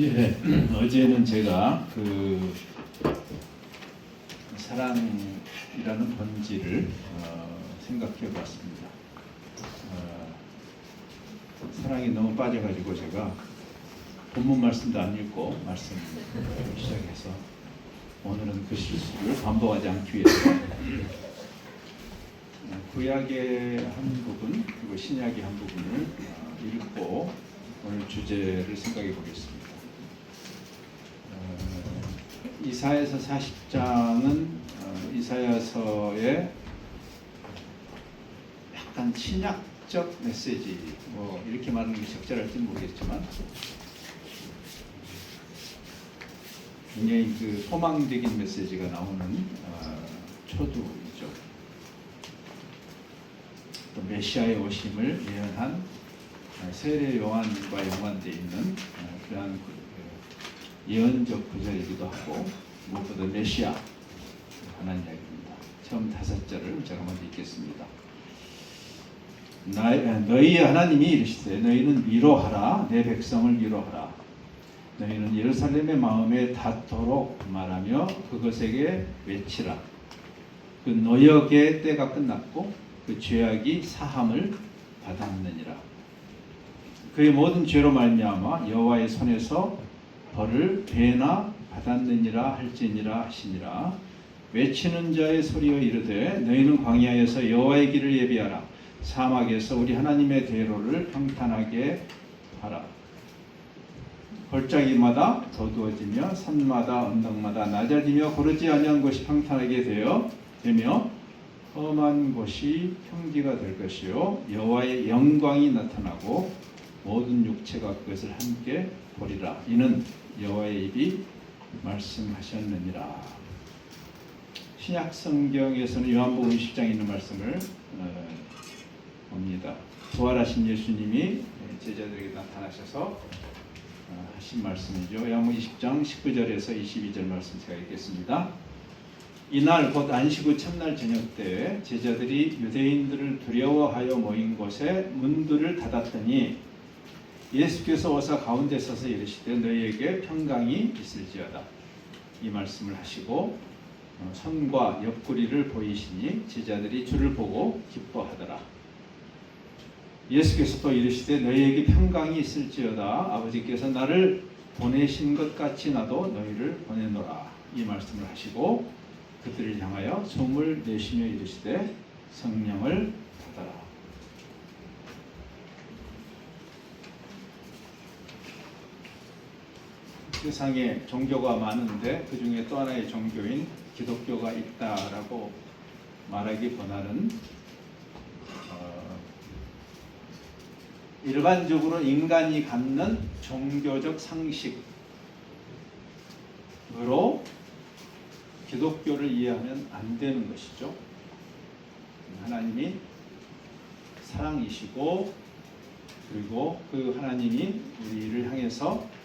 예, 어제는 제가 그 사랑이라는 본질을 생각해 봤습니다. 사랑이 너무 빠져가지고 제가 본문 말씀도 안 읽고 말씀 시작해서 오늘은 그 실수를 반복하지 않기 위해서 구약의 한 부분 그리고 신약의 한 부분을 읽고 오늘 주제를 생각해 보겠습니다. 이사야서 40장은 이사야서의 약간 신약적 메시지, 뭐 이렇게 말하는 게 적절할지는 모르겠지만 굉장히 그 소망적인 메시지가 나오는 초두이죠. 또 메시아의 오심을 예언한 세례 요한과 연관되어 있는 그러한 예언적 구절이기도 하고 무엇보다 메시아 하는 이야기입니다. 처음 5절을 제가 먼저 읽겠습니다. 너희 하나님이 이르시되 너희는 위로하라 내 백성을 위로하라. 너희는 예루살렘의 마음에 닿도록 말하며 그것에게 외치라. 그 노역의 때가 끝났고 그 죄악이 사함을 받았느니라. 그의 모든 죄로 말미암아 여호와의 손에서 벌을 배나 받았느니라 할지니라 하시니라. 외치는 자의 소리여 이르되 너희는 광야에서 여호와의 길을 예비하라. 사막에서 우리 하나님의 대로를 평탄하게 하라. 골짜기마다 더두어지며 산마다 언덕마다 낮아지며 고르지 아니한 곳이 평탄하게 되며 험한 곳이 평지가 될 것이요 여호와의 영광이 나타나고 모든 육체가 그것을 함께 보리라. 이는 여호와의 입이 말씀하셨느니라. 신약 성경에서는 요한복음 10장에 있는 말씀을 봅니다. 부활하신 예수님이 제자들에게 나타나셔서 하신 말씀이죠. 요한복음 10장 19절에서 22절 말씀 제가 읽겠습니다. 이날 곧 안식 후 첫날 저녁 때 제자들이 유대인들을 두려워하여 모인 곳에 문들을 닫았더니 예수께서 오사 가운데 서서 이르시되 너희에게 평강이 있을지어다. 이 말씀을 하시고 손과 옆구리를 보이시니 제자들이 주를 보고 기뻐하더라. 예수께서 또 이르시되 너희에게 평강이 있을지어다. 아버지께서 나를 보내신 것 같이 나도 너희를 보내노라. 이 말씀을 하시고 그들을 향하여 숨을 내쉬며 이르시되 성령을 받아라. 세상에 종교가 많은데 그 중에 또 하나의 종교인 기독교가 있다라고 말하기보다는 일반적으로 인간이 갖는 종교적 상식으로 기독교를 이해하면 안 되는 것이죠. 하나님이 사랑이시고 그리고 그 하나님이 우리를 향해서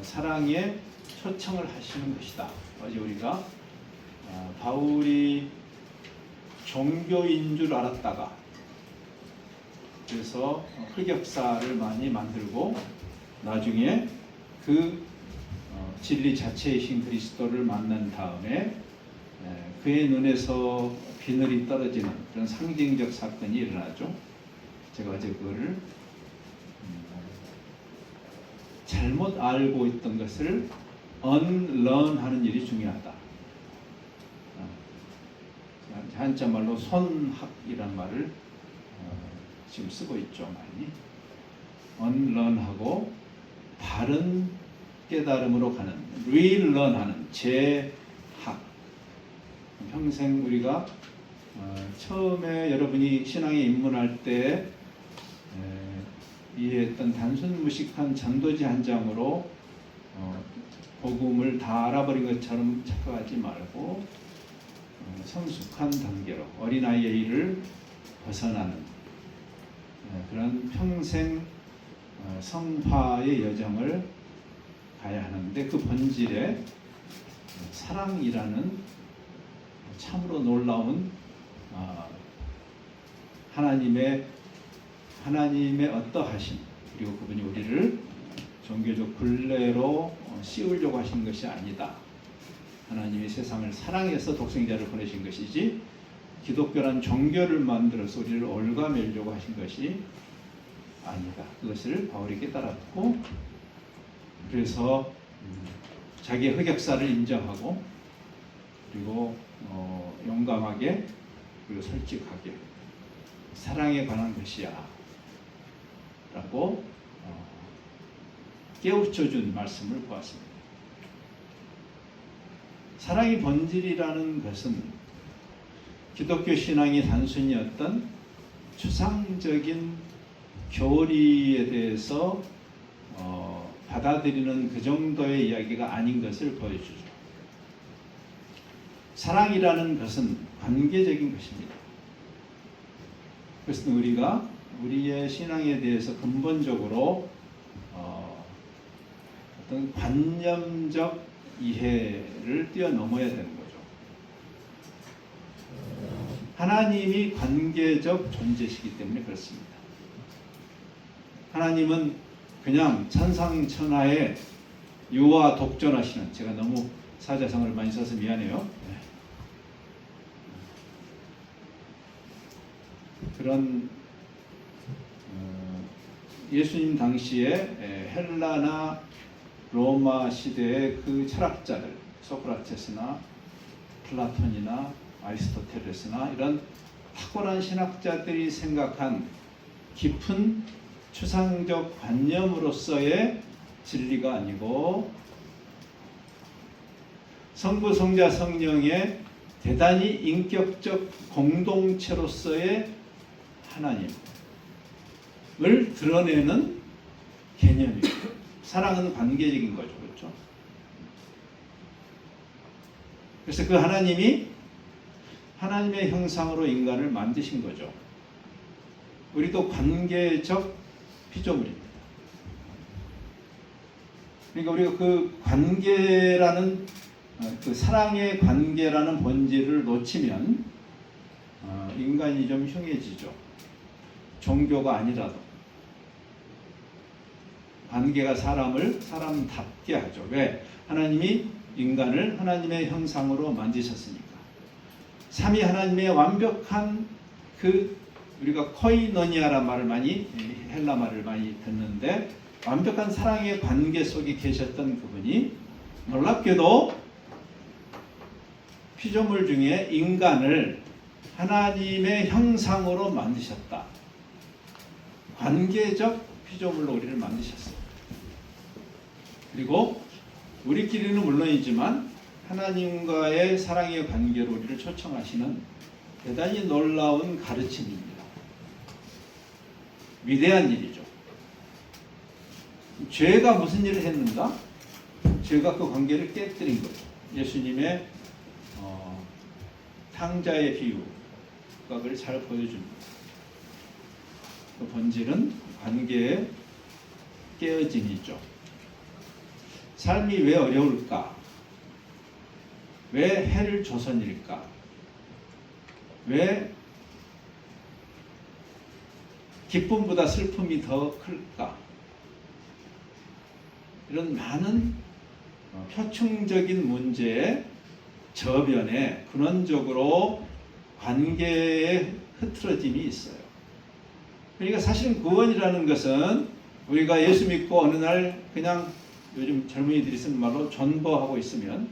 사랑에 초청을 하시는 것이다. 어제 우리가 바울이 종교인 줄 알았다가 그래서 흑역사를 많이 만들고 나중에 그 진리 자체이신 그리스도를 만난 다음에 그의 눈에서 비늘이 떨어지는 그런 상징적 사건이 일어나죠. 제가 어제 그거를 잘못 알고 있던 것을 unlearn하는 일이 중요하다. 한자말로 손학이란 말을 지금 쓰고 있죠. 많이 unlearn하고 바른 깨달음으로 가는 relearn하는 재학. 평생 우리가 처음에 여러분이 신앙에 입문할 때 이해했던 단순 무식한 전도지 한 장으로 복음을 다 알아버린 것처럼 착각하지 말고 성숙한 단계로 어린아이의 일을 벗어나는 그런 평생 성화의 여정을 가야 하는데 그 본질에 사랑이라는 참으로 놀라운 하나님의 어떠하심 그리고 그분이 우리를 종교적 굴레로 씌우려고 하신 것이 아니다. 하나님이 세상을 사랑해서 독생자를 보내신 것이지 기독교란 종교를 만들어서 우리를 올가매려고 하신 것이 아니다. 그것을 바울이 깨달았고 그래서 자기의 흑역사를 인정하고 그리고 용감하게 그리고 솔직하게 사랑에 관한 것이야 라고 깨우쳐준 말씀을 보았습니다. 사랑의 본질이라는 것은 기독교 신앙이 단순히 어떤 추상적인 교리에 대해서 받아들이는 그 정도의 이야기가 아닌 것을 보여주죠. 사랑이라는 것은 관계적인 것입니다. 그래서 우리가 우리의 신앙에 대해서 근본적으로 어떤 관념적 이해를 뛰어넘어야 되는 거죠. 하나님이 관계적 존재시기 때문에 그렇습니다. 하나님은 그냥 천상천하에 유아 독존하시는, 제가 너무 사자성어를 많이 써서 미안해요. 그런 예수님 당시에 헬라나 로마 시대의 그 철학자들, 소크라테스나 플라톤이나 아리스토텔레스나 이런 탁월한 신학자들이 생각한 깊은 추상적 관념으로서의 진리가 아니고 성부, 성자, 성령의 대단히 인격적 공동체로서의 하나님을 드러내는 개념이에요. 사랑은 관계적인 거죠. 그렇죠? 그래서 그 하나님이 하나님의 형상으로 인간을 만드신 거죠. 우리도 관계적 피조물입니다. 그러니까 우리가 그 관계라는 그 사랑의 관계라는 본질을 놓치면 인간이 좀 흉해지죠. 종교가 아니라도 관계가 사람을 사람답게 하죠. 왜? 하나님이 인간을 하나님의 형상으로 만드셨으니까. 삼위 하나님의 완벽한 그 우리가 코이노니아란 말을 많이 헬라 말을 많이 듣는데 완벽한 사랑의 관계 속에 계셨던 그분이 놀랍게도 피조물 중에 인간을 하나님의 형상으로 만드셨다. 관계적 피조물로 우리를 만드셨어요. 그리고 우리끼리는 물론이지만 하나님과의 사랑의 관계로 우리를 초청하시는 대단히 놀라운 가르침입니다. 위대한 일이죠. 죄가 무슨 일을 했는가? 죄가 그 관계를 깨뜨린 거죠. 예수님의 탕자의 비유가 그걸 잘 보여줍니다. 그 본질은 관계의 깨어짐이죠. 삶이 왜 어려울까? 왜 해를 조선일까? 왜 기쁨보다 슬픔이 더 클까? 이런 많은 표층적인 문제의 저변에 근원적으로 관계의 흐트러짐이 있어요. 그러니까 사실은 구원이라는 것은 우리가 예수 믿고 어느 날 그냥 요즘 젊은이들이 쓰는 말로 존버하고 있으면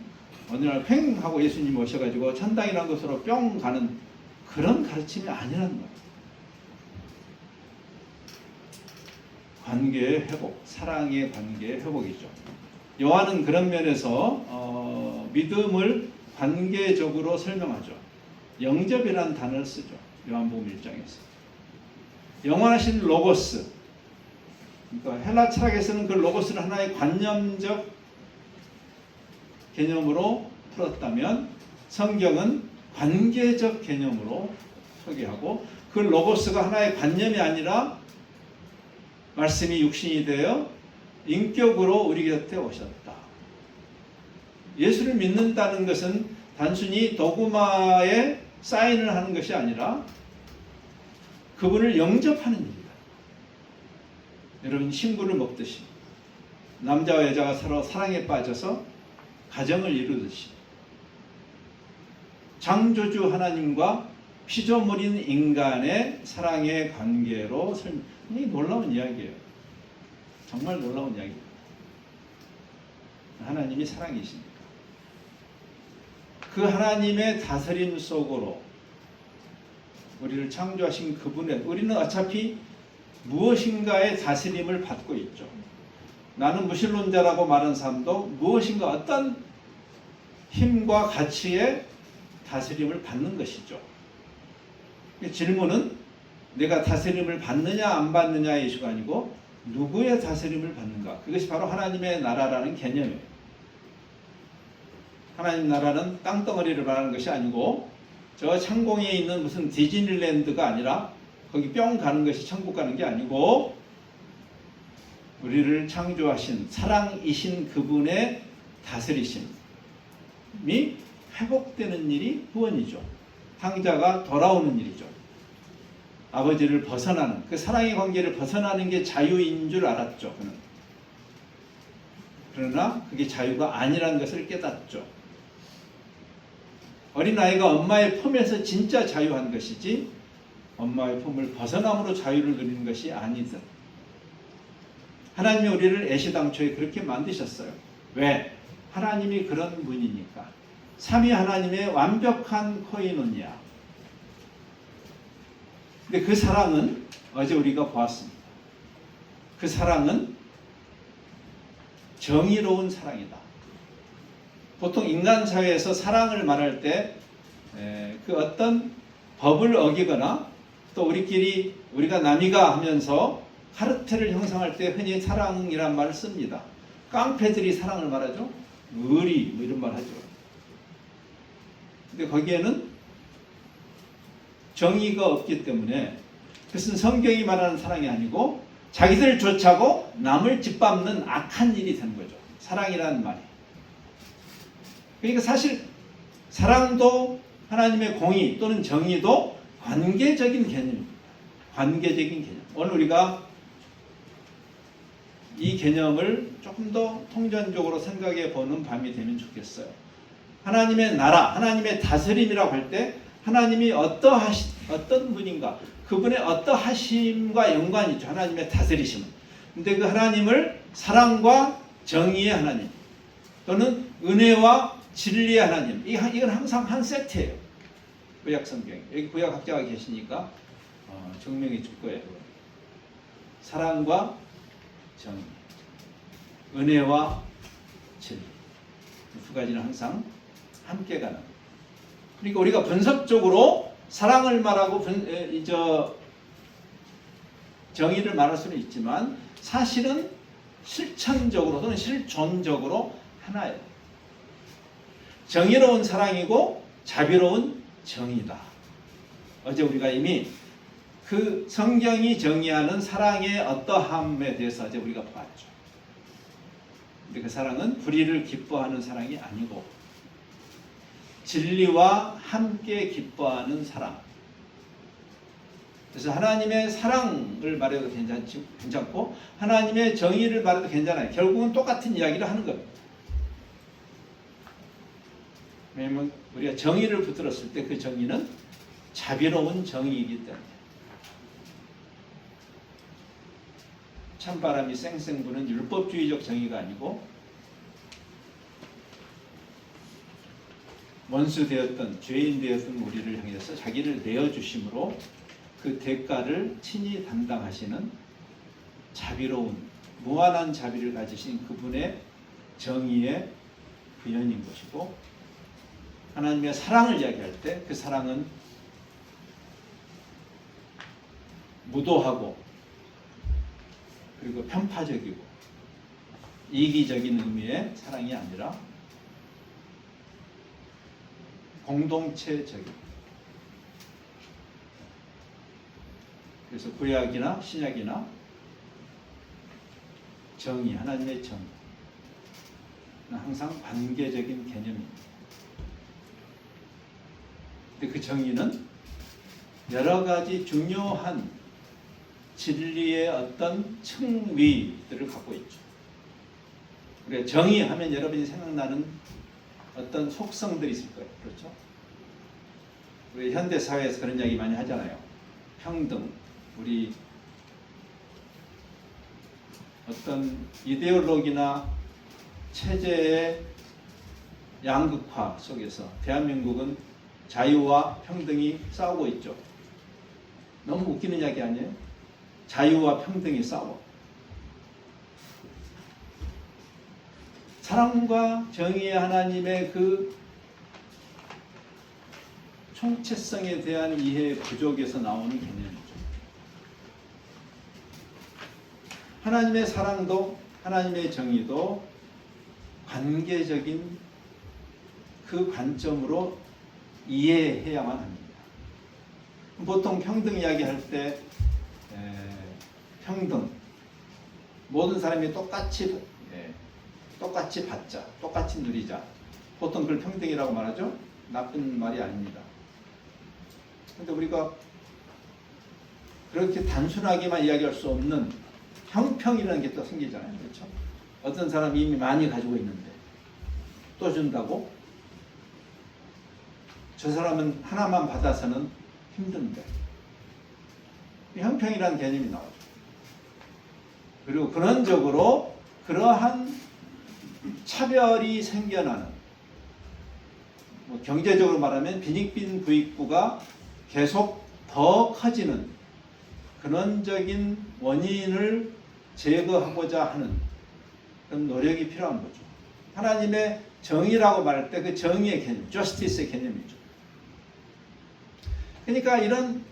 어느 날 횡 하고 예수님 오셔가지고 천당이라는 것으로 뿅 가는 그런 가르침이 아니라는 거예요. 관계의 회복, 사랑의 관계의 회복이죠. 요한은 그런 면에서 믿음을 관계적으로 설명하죠. 영접이라는 단어를 쓰죠. 요한복음 1장에서. 영원하신 로고스, 그러니까 헬라 철학에서는 그 로고스를 하나의 관념적 개념으로 풀었다면 성경은 관계적 개념으로 소개하고 그 로고스가 하나의 관념이 아니라 말씀이 육신이 되어 인격으로 우리 곁에 오셨다. 예수를 믿는다는 것은 단순히 도구마에 사인을 하는 것이 아니라 그분을 영접하는 일이다. 여러분 신부를 먹듯이 남자와 여자가 서로 사랑에 빠져서 가정을 이루듯이 창조주 하나님과 피조물인 인간의 사랑의 관계로 이 놀라운 이야기예요. 정말 놀라운 이야기입니다. 하나님이 사랑이십니까? 그 하나님의 다스림 속으로 우리를 창조하신 그분의, 우리는 어차피 무엇인가의 다스림을 받고 있죠. 나는 무신론자라고 말하는 사람도 무엇인가 어떤 힘과 가치의 다스림을 받는 것이죠. 질문은 내가 다스림을 받느냐 안 받느냐의 이슈가 아니고 누구의 다스림을 받는가. 그것이 바로 하나님의 나라라는 개념이에요. 하나님 나라는 땅덩어리를 말하는 것이 아니고 저 창공에 있는 무슨 디즈니랜드가 아니라 거기 뿅 가는 것이 천국 가는 게 아니고 우리를 창조하신 사랑이신 그분의 다스리심이 회복되는 일이 구원이죠. 탕자가 돌아오는 일이죠. 아버지를 벗어나는, 그 사랑의 관계를 벗어나는 게 자유인 줄 알았죠. 그는. 그러나 그게 자유가 아니라는 것을 깨닫죠. 어린아이가 엄마의 품에서 진짜 자유한 것이지 엄마의 품을 벗어남으로 자유를 누리는 것이 아니듯 하나님이 우리를 애시당초에 그렇게 만드셨어요. 왜? 하나님이 그런 분이니까. 삼위 하나님의 완벽한 코이노니아. 근데 그 사랑은 어제 우리가 보았습니다. 그 사랑은 정의로운 사랑이다. 보통 인간 사회에서 사랑을 말할 때 그 어떤 법을 어기거나 또 우리가 남이가 하면서 카르텔을 형성할 때 흔히 사랑이란 말을 씁니다. 깡패들이 사랑을 말하죠. 의리 뭐 이런 말 하죠. 근데 거기에는 정의가 없기 때문에 그것은 성경이 말하는 사랑이 아니고 자기들 쫓아고 남을 짓밟는 악한 일이 되는 거죠. 사랑이라는 말이. 그러니까 사실 사랑도 하나님의 공의 또는 정의도 관계적인 개념입니다. 관계적인 개념. 오늘 우리가 이 개념을 조금 더 통전적으로 생각해 보는 밤이 되면 좋겠어요. 하나님의 나라, 하나님의 다스림이라고 할 때 하나님이 어떤 분인가, 그분의 어떠하심과 연관이 있죠. 하나님의 다스리심은. 근데 그 하나님을 사랑과 정의의 하나님 또는 은혜와 진리의 하나님, 이건 항상 한 세트예요. 구약 성경에. 여기 구약 학자가 계시니까 증명해 줄 거예요. 사랑과 정의, 은혜와 진리, 두 가지는 항상 함께 가는. 그러니까 우리가 분석적으로 사랑을 말하고 정의를 말할 수는 있지만 사실은 실천적으로 또는 실존적으로 하나예요. 정의로운 사랑이고 자비로운 정의다. 어제 우리가 이미 그 성경이 정의하는 사랑의 어떠함에 대해서 어제 우리가 봤죠. 근데 그 사랑은 불의를 기뻐하는 사랑이 아니고 진리와 함께 기뻐하는 사랑. 그래서 하나님의 사랑을 말해도 괜찮고 하나님의 정의를 말해도 괜찮아요. 결국은 똑같은 이야기를 하는 겁니다. 왜냐하면 우리가 정의를 붙들었을 때 그 정의는 자비로운 정의이기 때문에 찬바람이 쌩쌩 부는 율법주의적 정의가 아니고 원수되었던 죄인 되었던 우리를 향해서 자기를 내어주심으로 그 대가를 친히 담당하시는 자비로운 무한한 자비를 가지신 그분의 정의의 표현인 것이고 하나님의 사랑을 이야기할 때 그 사랑은 무도하고 그리고 편파적이고 이기적인 의미의 사랑이 아니라 공동체적인. 그래서 구약이나 신약이나 정의, 하나님의 정의 항상 관계적인 개념입니다. 근데 그 정의는 여러 가지 중요한 진리의 어떤 층위들을 갖고 있죠. 우리가 정의하면 여러분이 생각나는 어떤 속성들이 있을 거예요. 그렇죠? 우리 현대 사회에서 그런 이야기 많이 하잖아요. 평등, 우리 어떤 이데올로기나 체제의 양극화 속에서 대한민국은 자유와 평등이 싸우고 있죠. 너무 웃기는 이야기 아니에요? 자유와 평등이 싸워. 사랑과 정의의 하나님의 그 총체성에 대한 이해 부족에서 나오는 개념이죠. 하나님의 사랑도 하나님의 정의도 관계적인 그 관점으로 이해해야만 합니다. 보통 평등 이야기할 때 평등, 모든 사람이 똑같이 받자, 똑같이 누리자. 보통 그걸 평등이라고 말하죠. 나쁜 말이 아닙니다. 그런데 우리가 그렇게 단순하게만 이야기할 수 없는 형평이라는 게 또 생기잖아요. 그렇죠? 어떤 사람이 이미 많이 가지고 있는데 또 준다고? 저 사람은 하나만 받아서는 힘든데. 형평이라는 개념이 나오죠. 그리고 근원적으로 그러한 차별이 생겨나는, 경제적으로 말하면 빈익빈 부익부가 계속 더 커지는 근원적인 원인을 제거하고자 하는 그런 노력이 필요한 거죠. 하나님의 정의라고 말할 때 그 정의의 개념, justice의 개념이죠. 그러니까 이런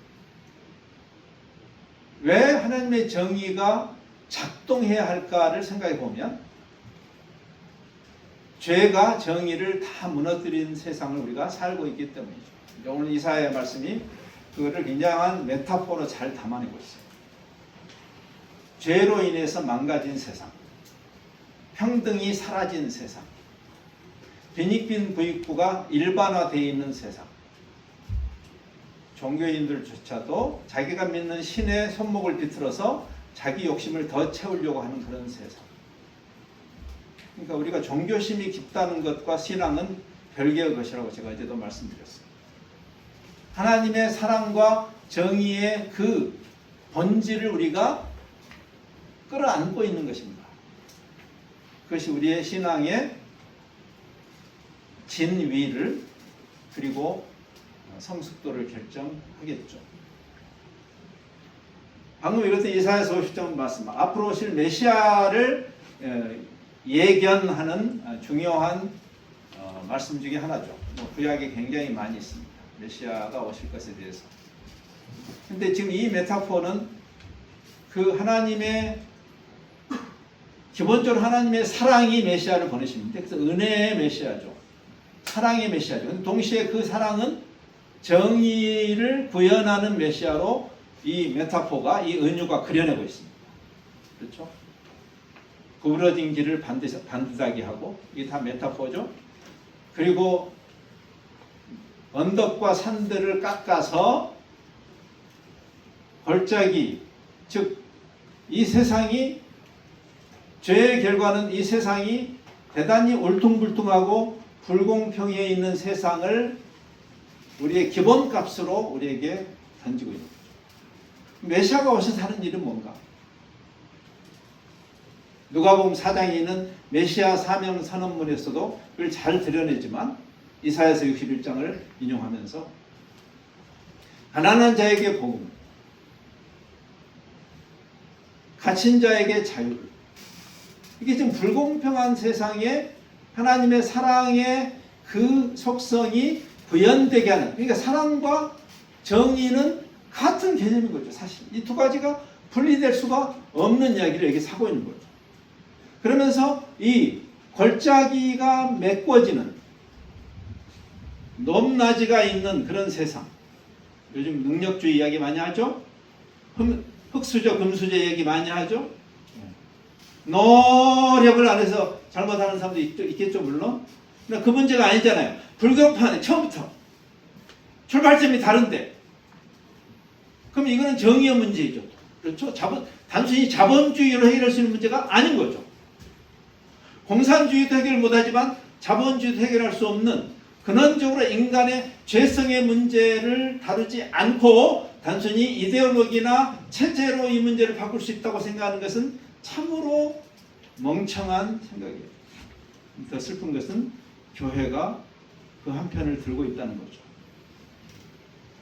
왜 하나님의 정의가 작동해야 할까를 생각해 보면 죄가 정의를 다 무너뜨린 세상을 우리가 살고 있기 때문이죠. 오늘 이사야의 말씀이 그거를 굉장한 메타포로 잘 담아내고 있어요. 죄로 인해서 망가진 세상, 평등이 사라진 세상, 빈익빈 부익부가 일반화되어 있는 세상, 종교인들조차도 자기가 믿는 신의 손목을 비틀어서 자기 욕심을 더 채우려고 하는 그런 세상. 그러니까 우리가 종교심이 깊다는 것과 신앙은 별개의 것이라고 제가 어제도 말씀드렸어요. 하나님의 사랑과 정의의 그 본질을 우리가 끌어안고 있는 것입니다. 그것이 우리의 신앙의 진위를 그리고 성숙도를 결정하겠죠. 방금 읽었던 이사야서 50장 말씀, 앞으로 오실 메시아를 예견하는 중요한 말씀 중에 하나죠. 구약에 굉장히 많이 있습니다. 메시아가 오실 것에 대해서. 근데 지금 이 메타포는 그 하나님의 기본적으로 하나님의 사랑이 메시아를 보내십니다. 그래서 은혜의 메시아죠. 사랑의 메시아죠. 동시에 그 사랑은 정의를 구현하는 메시아로 이 메타포가, 이 은유가 그려내고 있습니다. 그렇죠? 구부러진 길을 반듯하게 하고, 이게 다 메타포죠. 그리고 언덕과 산들을 깎아서 골짜기, 즉 이 세상이, 죄의 결과는 이 세상이 대단히 울퉁불퉁하고 불공평해 있는 세상을 우리의 기본값으로 우리에게 던지고 있는 거죠. 메시아가 오셔서 하는 일은 뭔가? 누가복음 4장에 있는 메시아 사명 선언문에서도 그걸 잘 드러내지만 이사야서 61장을 인용하면서 가난한 자에게 복음, 갇힌 자에게 자유를, 이게 지금 불공평한 세상에 하나님의 사랑의 그 속성이 구현되게 하는, 그러니까 사랑과 정의는 같은 개념인 거죠. 사실 이 두 가지가 분리될 수가 없는 이야기를 여기 사고 있는 거죠. 그러면서 이 골짜기가 메꿔지는, 높낮이가 있는 그런 세상, 요즘 능력주의 이야기 많이 하죠. 흑수저 금수저 얘기 많이 하죠. 노력을 안 해서 잘못하는 사람도 있겠죠, 물론. 그러나 그 문제가 아니잖아요. 불공평하네, 처음부터. 출발점이 다른데. 그럼 이거는 정의의 문제이죠. 그렇죠? 단순히 자본주의로 해결할 수 있는 문제가 아닌 거죠. 공산주의도 해결 못하지만 자본주의도 해결할 수 없는 근원적으로 인간의 죄성의 문제를 다루지 않고 단순히 이데올로기나 체제로 이 문제를 바꿀 수 있다고 생각하는 것은 참으로 멍청한 생각이에요. 더 슬픈 것은 교회가 그 한편을 들고 있다는 거죠.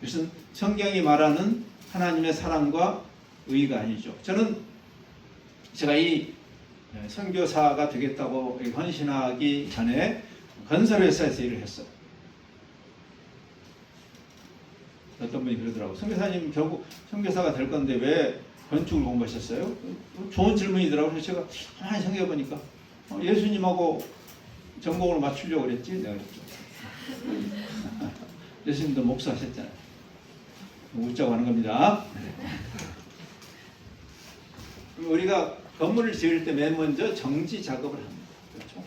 이것은 성경이 말하는 하나님의 사랑과 의가 아니죠. 제가 이 선교사가 되겠다고 헌신하기 전에 건설회사에서 일을 했어요. 어떤 분이 그러더라고. 선교사님 결국 선교사가 될 건데 왜 건축을 공부하셨어요? 좋은 질문이더라고요. 그래서 제가 가만히 생각해 보니까 예수님하고 전공을 맞추려고 그랬지. 내가 그랬죠. 예수님도 목사하셨잖아요. 웃자고 하는 겁니다. 우리가 건물을 지을 때 맨 먼저 정지 작업을 합니다. 그렇죠?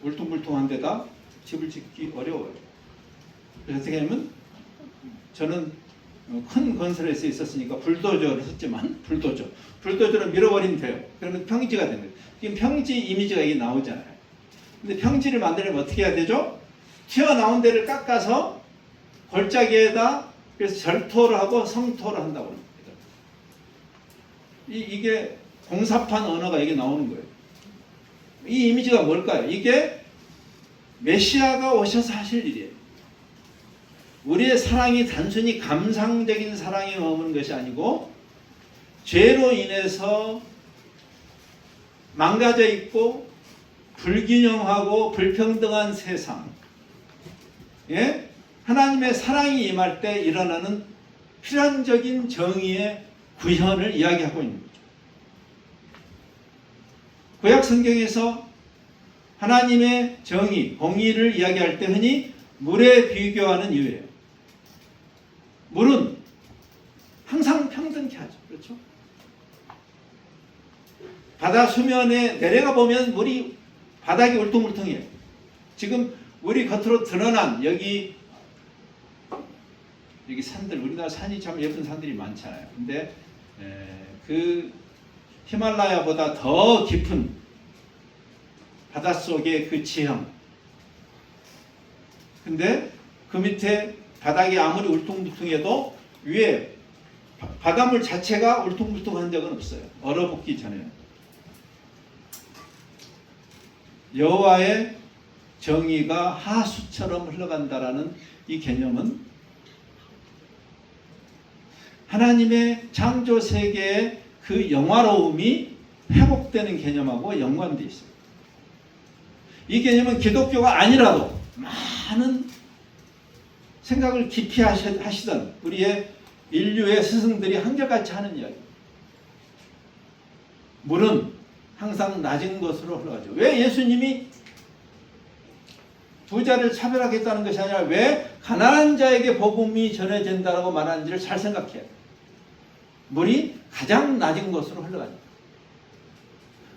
울퉁불퉁한 데다 집을 짓기 어려워요. 그래서 어떻게 하냐면 저는 큰 건설에서 있었으니까 불도저를 했지만 불도저를 밀어버리면 돼요. 그러면 평지가 되는 거예요. 지금 평지 이미지가 이게 나오잖아요. 근데 평지를 만들려면 어떻게 해야 되죠? 튀어나온 데를 깎아서 골짜기에다 그래서 절토를 하고 성토를 한다고 합니다. 이게 공사판 언어가 이게 나오는 거예요. 이 이미지가 뭘까요? 이게 메시아가 오셔서 하실 일이에요. 우리의 사랑이 단순히 감상적인 사랑에 머무는 것이 아니고 죄로 인해서 망가져 있고 불균형하고 불평등한 세상, 예? 하나님의 사랑이 임할 때 일어나는 필연적인 정의의 구현을 이야기하고 있는 거죠. 구약 성경에서 하나님의 정의, 공의를 이야기할 때 흔히 물에 비교하는 이유예요. 물은 항상 평등케 하죠. 그렇죠? 바다 수면에 내려가 보면 물이 바닥이 울퉁불퉁해요. 지금 우리 겉으로 드러난 여기 산들, 우리나라 산이 참 예쁜 산들이 많잖아요. 근데 그 히말라야보다 더 깊은 바닷속의 그 지형, 근데 그 밑에 바닥이 아무리 울퉁불퉁해도 위에 바닷물 자체가 울퉁불퉁한 적은 없어요. 얼어붙기 전에는. 여호와의 정의가 하수처럼 흘러간다라는 이 개념은 하나님의 창조 세계의 그 영화로움이 회복되는 개념하고 연관되어 있어요. 이 개념은 기독교가 아니라도 많은 생각을 깊이 하시던 우리의 인류의 스승들이 한결같이 하는 이야기. 물은 항상 낮은 것으로 흘러가죠. 왜 예수님이 부자를 차별하겠다는 것이 아니라 왜 가난한 자에게 복음이 전해진다고 말하는지를 잘 생각해야 돼요. 물이 가장 낮은 곳으로 흘러가니까.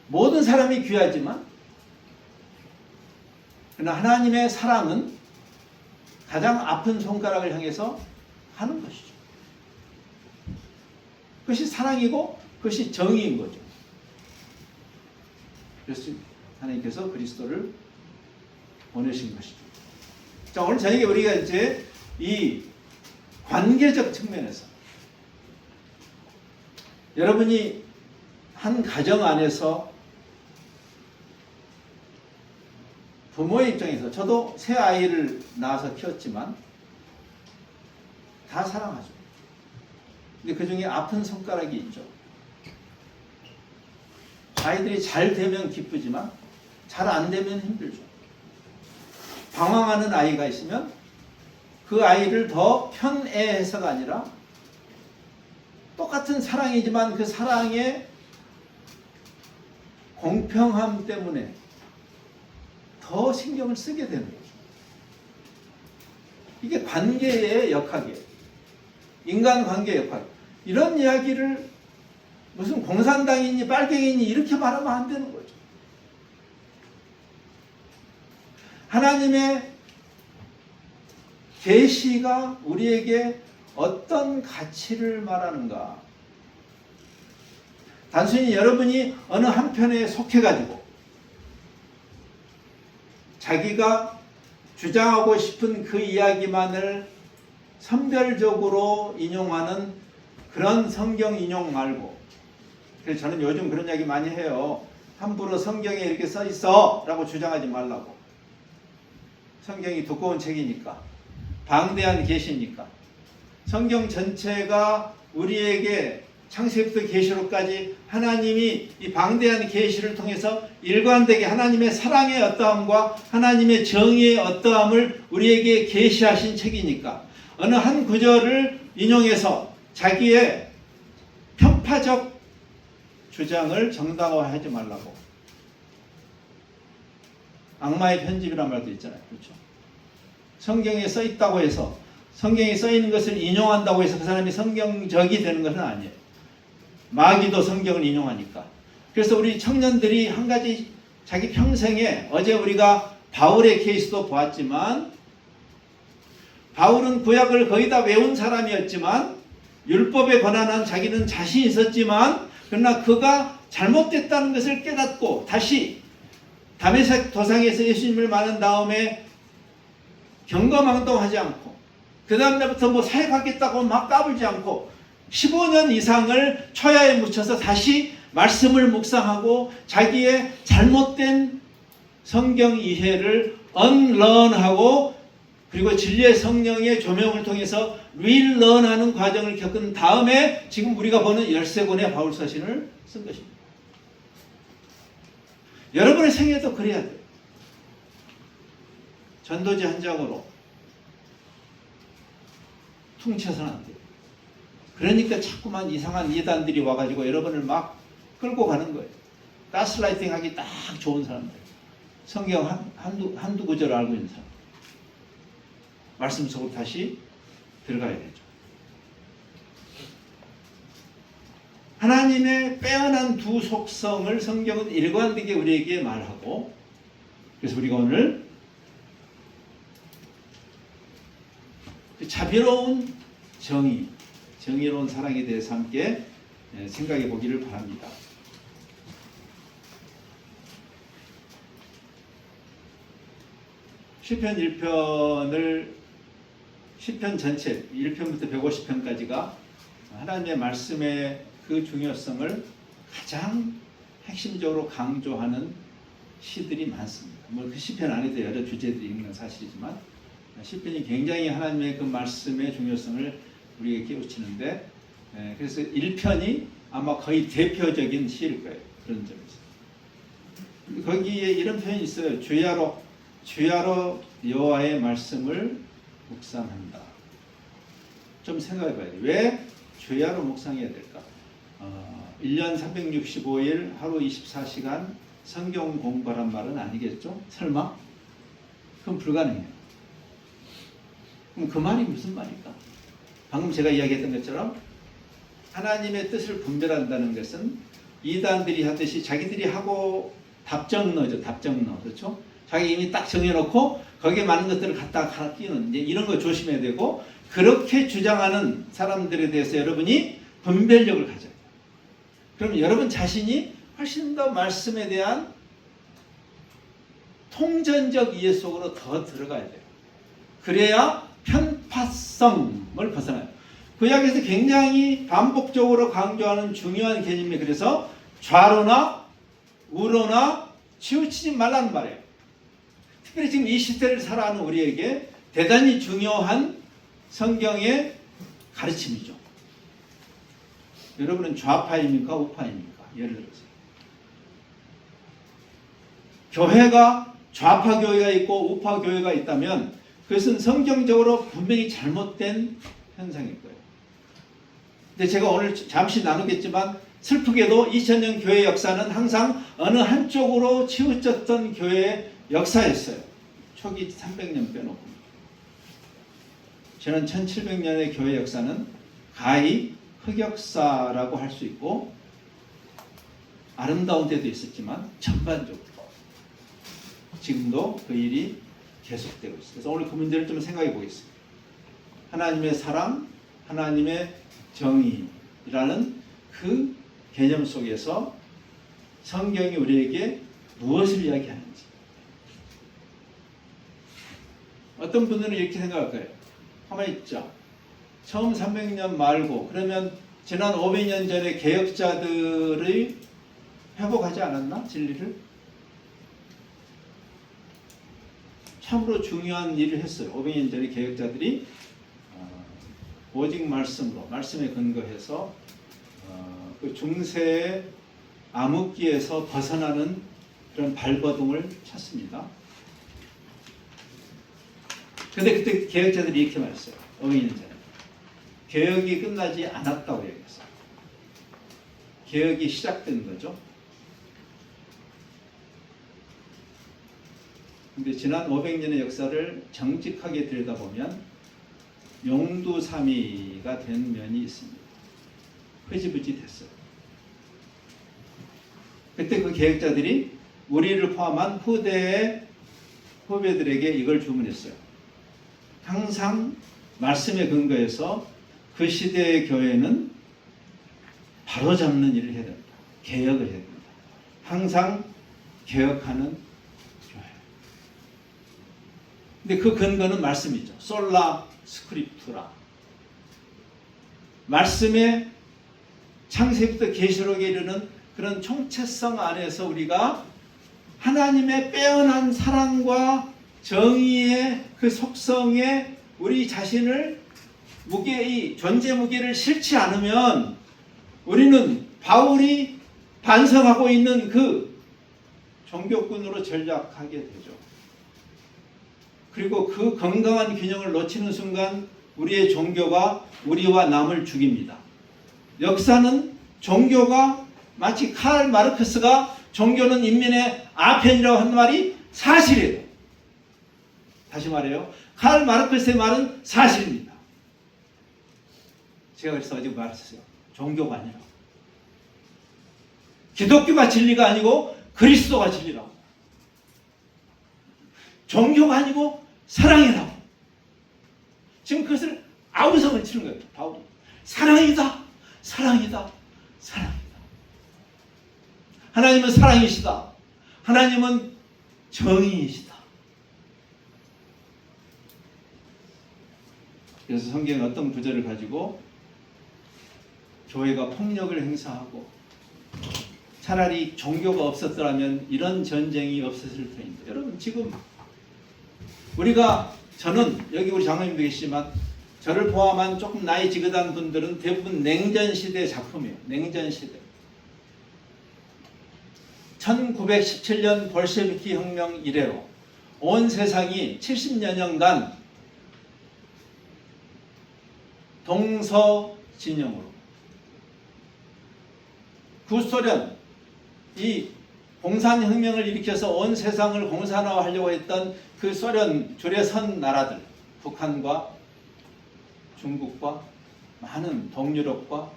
모든 사람이 귀하지만 그러나 하나님의 사랑은 가장 아픈 손가락을 향해서 하는 것이죠. 그것이 사랑이고 그것이 정의인 거죠. 그래서 하나님께서 그리스도를 보내신 것이죠. 자, 오늘 저녁에 우리가 이제 이 관계적 측면에서 여러분이 한 가정 안에서 부모의 입장에서 저도 새 아이를 낳아서 키웠지만 다 사랑하죠. 근데 그 중에 아픈 손가락이 있죠. 아이들이 잘 되면 기쁘지만 잘 안 되면 힘들죠. 방황하는 아이가 있으면 그 아이를 더 편애해서가 아니라 똑같은 사랑이지만 그 사랑의 공평함 때문에 더 신경을 쓰게 되는 거죠. 이게 관계의 역학이에요. 인간관계의 역학. 이런 이야기를 무슨 공산당이니 빨갱이니 이렇게 말하면 안 되는 거죠. 하나님의 계시가 우리에게 어떤 가치를 말하는가? 단순히 여러분이 어느 한편에 속해가지고 자기가 주장하고 싶은 그 이야기만을 선별적으로 인용하는 그런 성경 인용 말고, 그래서 저는 요즘 그런 이야기 많이 해요. 함부로 성경에 이렇게 써 있어 라고 주장하지 말라고. 성경이 두꺼운 책이니까, 방대한 계시니까. 성경 전체가 우리에게 창세기부터 계시록까지 하나님이 이 방대한 계시를 통해서 일관되게 하나님의 사랑의 어떠함과 하나님의 정의의 어떠함을 우리에게 계시하신 책이니까 어느 한 구절을 인용해서 자기의 편파적 주장을 정당화하지 말라고. 악마의 편집이란 말도 있잖아요. 그렇죠? 성경에 써 있다고 해서, 성경에 써 있는 것을 인용한다고 해서 그 사람이 성경적이 되는 것은 아니에요. 마귀도 성경을 인용하니까. 그래서 우리 청년들이 한 가지 자기 평생에, 어제 우리가 바울의 케이스도 보았지만, 바울은 구약을 거의 다 외운 사람이었지만 율법에 관한 자기는 자신이 있었지만, 그러나 그가 잘못됐다는 것을 깨닫고 다시 다메섹 도상에서 예수님을 만난 다음에 경거망동하지 않고, 그 다음날부터 뭐 사역하겠다고 막 까불지 않고 15년 이상을 초야에 묻혀서 다시 말씀을 묵상하고 자기의 잘못된 성경 이해를 언런하고, 그리고 진리의 성령의 조명을 통해서 릴런하는 과정을 겪은 다음에 지금 우리가 보는 13권의 바울서신을 쓴 것입니다. 여러분의 생애도 그래야 돼요. 전도지 한 장으로 퉁쳐서는 안 돼요. 그러니까 자꾸만 이상한 이단들이 와가지고 여러분을 막 끌고 가는 거예요. 가스라이팅 하기 딱 좋은 사람들. 성경 한두 구절 알고 있는 사람. 말씀 속으로 다시 들어가야 되죠. 하나님의 빼어난 두 속성을 성경은 일관되게 우리에게 말하고, 그래서 우리가 오늘 자비로운 정의, 정의로운 사랑에 대해서 함께 생각해 보기를 바랍니다. 시편 1편을, 시편 전체 1편부터 150편까지가 하나님의 말씀의 그 중요성을 가장 핵심적으로 강조하는 시들이 많습니다. 뭐 그 시편 안에도 여러 주제들이 있는 건 사실이지만 시편이 굉장히 하나님의 그 말씀의 중요성을 우리에게 깨우치는데, 그래서 1편이 아마 거의 대표적인 시일 거예요. 그런 점에서. 거기에 이런 표현이 있어요. 주야로 여호와의 말씀을 묵상한다. 좀 생각해 봐야 돼요. 왜 주야로 묵상해야 될까? 1년 365일 하루 24시간 성경 공부하란 말은 아니겠죠? 설마? 그럼 불가능해요. 그럼 그 말이 무슨 말일까? 방금 제가 이야기했던 것처럼 하나님의 뜻을 분별한다는 것은 이단들이 하듯이 자기들이 하고 답정너죠. 답정너. 그렇죠? 자기 이미 딱 정해놓고 거기에 많은 것들을 갖다가 끼는, 이제 이런 거 조심해야 되고, 그렇게 주장하는 사람들에 대해서 여러분이 분별력을 가져야 돼요. 그럼 여러분 자신이 훨씬 더 말씀에 대한 통전적 이해 속으로 더 들어가야 돼요. 그래야 편파성을 벗어나요. 구약에서 굉장히 반복적으로 강조하는 중요한 개념이, 그래서 좌로나 우로나 치우치지 말라는 말이에요. 특별히 지금 이 시대를 살아가는 우리에게 대단히 중요한 성경의 가르침이죠. 여러분은 좌파입니까? 우파입니까? 예를 들어서 교회가 좌파 교회가 있고 우파 교회가 있다면 그것은 성경적으로 분명히 잘못된 현상일 거예요. 근데 제가 오늘 잠시 나누겠지만 슬프게도 2000년 교회 역사는 항상 어느 한쪽으로 치우쳤던 교회의 역사였어요. 초기 300년 빼놓고. 저는 1700년의 교회 역사는 가히 흑역사라고 할 수 있고, 아름다운 때도 있었지만 전반적으로 지금도 그 일이 계속되고 있어요. 그래서 오늘 그 문제를 좀 생각해 보겠습니다. 하나님의 사랑, 하나님의 정의라는 그 개념 속에서 성경이 우리에게 무엇을 이야기하는지, 어떤 분들은 이렇게 생각할 거예요. 가만히 있자. 처음 300년 말고 그러면 지난 500년 전에 개혁자들이 회복하지 않았나? 진리를? 참으로 중요한 일을 했어요. 500년 전에 개혁자들이 오직 말씀으로, 말씀에 근거해서 그 중세의 암흑기에서 벗어나는 그런 발버둥을 쳤습니다. 근데 그때 개혁자들이 이렇게 말했어요. 500년 전에. 개혁이 끝나지 않았다고 얘기했어요. 개혁이 시작된 거죠. 근데 지난 500년의 역사를 정직하게 들여다보면 용두사미가 된 면이 있습니다. 흐지부지 됐어요. 그때 그 개혁자들이 우리를 포함한 후대의 후배들에게 이걸 주문했어요. 항상 말씀에 근거해서 그 시대의 교회는 바로잡는 일을 해야 됩니다. 개혁을 해야 됩니다. 항상 개혁하는 교회. 근데 그 근거는 말씀이죠. 솔라 스크립투라. 말씀의 창세기부터 계시록에 이르는 그런 총체성 안에서 우리가 하나님의 빼어난 사랑과 정의의 그 속성에 우리 자신을 이 존재 무게를 실지 않으면 우리는 바울이 반성하고 있는 그 종교꾼으로 전락하게 되죠. 그리고 그 건강한 균형을 놓치는 순간 우리의 종교가 우리와 남을 죽입니다. 역사는 종교가 마치 칼 마르크스가 종교는 인민의 아편이라고 한 말이 사실이에요. 다시 말해요. 칼 마르크스의 말은 사실입니다. 제가 그래서 어제 말했어요. 종교가 아니라 기독교가 진리가 아니고 그리스도가 진리라고. 종교가 아니고 사랑이라고. 지금 그것을 아우성을 치는 거예요. 바울이. 사랑이다. 사랑이다. 사랑이다. 하나님은 사랑이시다. 하나님은 정의이시다. 그래서 성경은 어떤 구절을 가지고 교회가 폭력을 행사하고 차라리 종교가 없었더라면 이런 전쟁이 없었을 터입니다. 여러분 지금 저는 여기 우리 장로님도 계시지만 저를 포함한 조금 나이 지긋한 분들은 대부분 냉전시대 작품이에요. 냉전시대. 1917년 볼셰비키 혁명 이래로 온 세상이 70여년간 동서진영으로 구소련 이 공산혁명을 일으켜서 온 세상을 공산화하려고 했던 그 소련 줄에 선 나라들 북한과 중국과 많은 동유럽과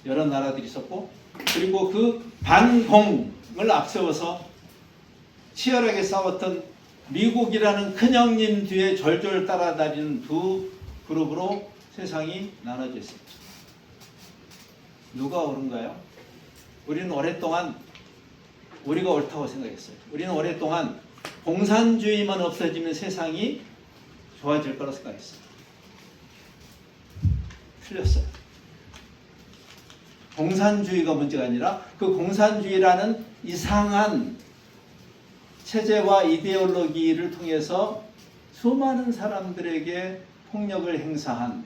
여러 나라들이 있었고 그리고 그 반공을 앞세워서 치열하게 싸웠던 미국이라는 큰형님 뒤에 졸졸 따라다니는 두 그룹으로 세상이 나눠져 있습니다. 누가 옳은가요? 우리는 오랫동안 우리가 옳다고 생각했어요. 우리는 오랫동안 공산주의만 없어지면 세상이 좋아질 거라고 생각했어요. 틀렸어요. 공산주의가 문제가 아니라 그 공산주의라는 이상한 체제와 이데올로기를 통해서 수많은 사람들에게 폭력을 행사한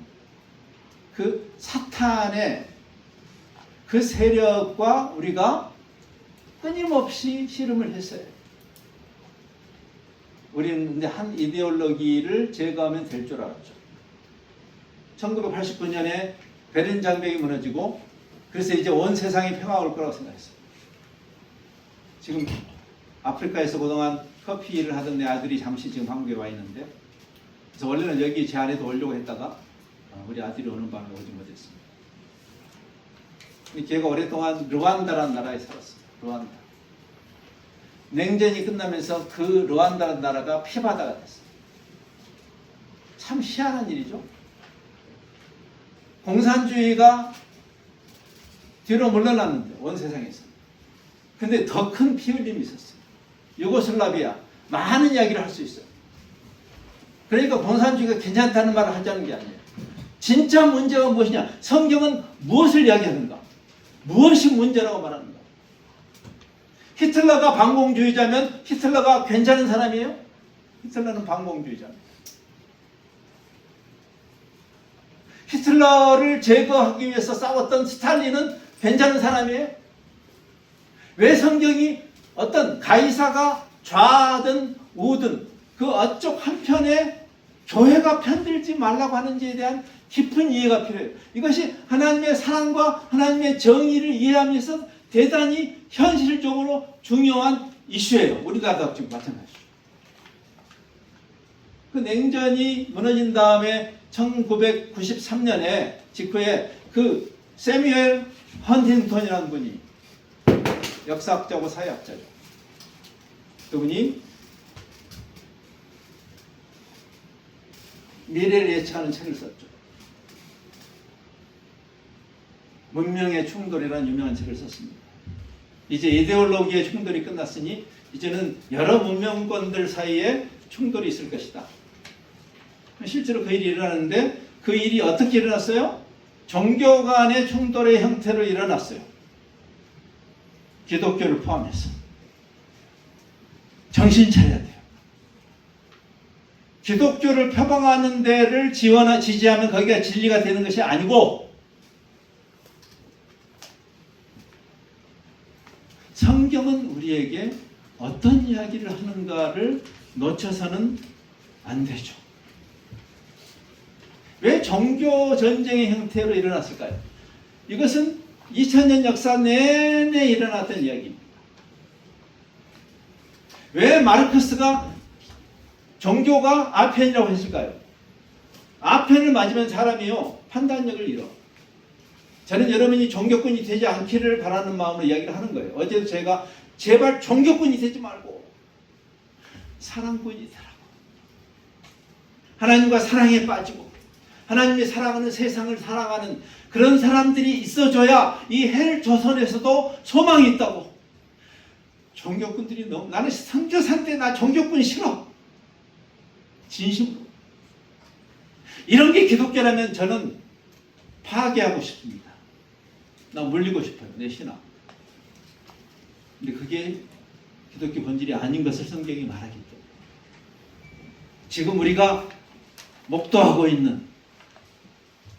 그 사탄의 그 세력과 우리가 끊임없이 씨름을 했어요. 우리는 근데 한 이데올로기를 제거하면 될 줄 알았죠. 1989년에 베른 장벽이 무너지고 그래서 이제 온 세상에 평화가 올 거라고 생각했어요. 지금 아프리카에서 그동안 커피 일을 하던 내 아들이 잠시 지금 한국에 와 있는데 그래서 원래는 여기 제 안에도 오려고 했다가 우리 아들이 오는 바람에 오지 못했습니다. 걔가 오랫동안 르완다라는 나라에 살았어요. 르완다. 냉전이 끝나면서 그 르완다라는 나라가 피바다가 됐어요. 참 희한한 일이죠. 공산주의가 뒤로 물러났는데 온 세상에서. 근데 더 큰 피 흘림이 있었어요. 유고슬라비아 많은 이야기를 할 수 있어요. 그러니까 공산주의가 괜찮다는 말을 하자는 게 아니에요. 진짜 문제가 무엇이냐? 성경은 무엇을 이야기하는가? 무엇이 문제라고 말하는가? 히틀러가 반공주의자면 히틀러가 괜찮은 사람이에요? 히틀러는 반공주의자입니다. 히틀러를 제거하기 위해서 싸웠던 스탈린은 괜찮은 사람이에요? 왜 성경이 어떤 가이사가 좌든 우든 그 어쪽 한편에 교회가 편들지 말라고 하는지에 대한 깊은 이해가 필요해요. 이것이 하나님의 사랑과 하나님의 정의를 이해하면서 대단히 현실적으로 중요한 이슈예요. 우리나라도 지금 마찬가지죠. 그 냉전이 무너진 다음에 1993년에 직후에 그 세뮤엘 헌팅턴이라는 분이 역사학자고 사회학자죠. 그분이 미래를 예측하는 책을 썼죠. 문명의 충돌이라는 유명한 책을 썼습니다. 이제 이데올로기의 충돌이 끝났으니 이제는 여러 문명권들 사이에 충돌이 있을 것이다. 실제로 그 일이 일어났는데 그 일이 어떻게 일어났어요? 종교 간의 충돌의 형태로 일어났어요. 기독교를 포함해서. 정신 차려야 돼요. 기독교를 표방하는 데를 지지하면 거기가 진리가 되는 것이 아니고 성경은 우리에게 어떤 이야기를 하는가를 놓쳐서는 안 되죠. 왜 종교 전쟁의 형태로 일어났을까요? 이것은 2000년 역사 내내 일어났던 이야기입니다. 왜 마르크스가 종교가 아편이라고 했을까요? 아편을 맞으면 사람이요 판단력을 잃어. 저는 여러분이 종교꾼이 되지 않기를 바라는 마음으로 이야기를 하는 거예요. 어제도 제가 제발 종교꾼이 되지 말고 사랑꾼이 되라고. 하나님과 사랑에 빠지고 하나님의 사랑하는 세상을 살아가는 그런 사람들이 있어줘야 이 헬 조선에서도 소망이 있다고. 종교꾼들이 너무 나는 선교사 때 나 종교꾼 싫어. 진심으로. 이런 게 기독교라면 저는 파괴하고 싶습니다. 나 물리고 싶어요. 내 신앙. 근데 그게 기독교 본질이 아닌 것을 성경이 말하기 때문에. 지금 우리가 목도하고 있는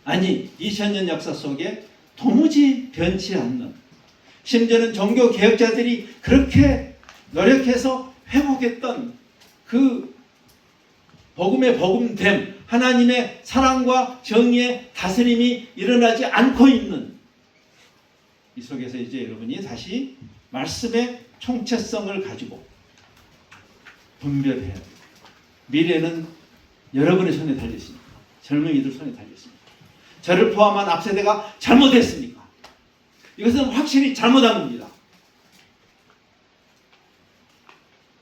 2000년 역사 속에 도무지 변치 않는 심지어는 종교 개혁자들이 그렇게 노력해서 회복했던 그 복음의 복음됨 하나님의 사랑과 정의의 다스림이 일어나지 않고 있는 이 속에서 이제 여러분이 다시 말씀의 총체성을 가지고 분별해야 돼요. 미래는 여러분의 손에 달려있습니다. 젊은이들 손에 달려있습니다. 저를 포함한 앞세대가 잘못했습니까? 이것은 확실히 잘못한 겁니다.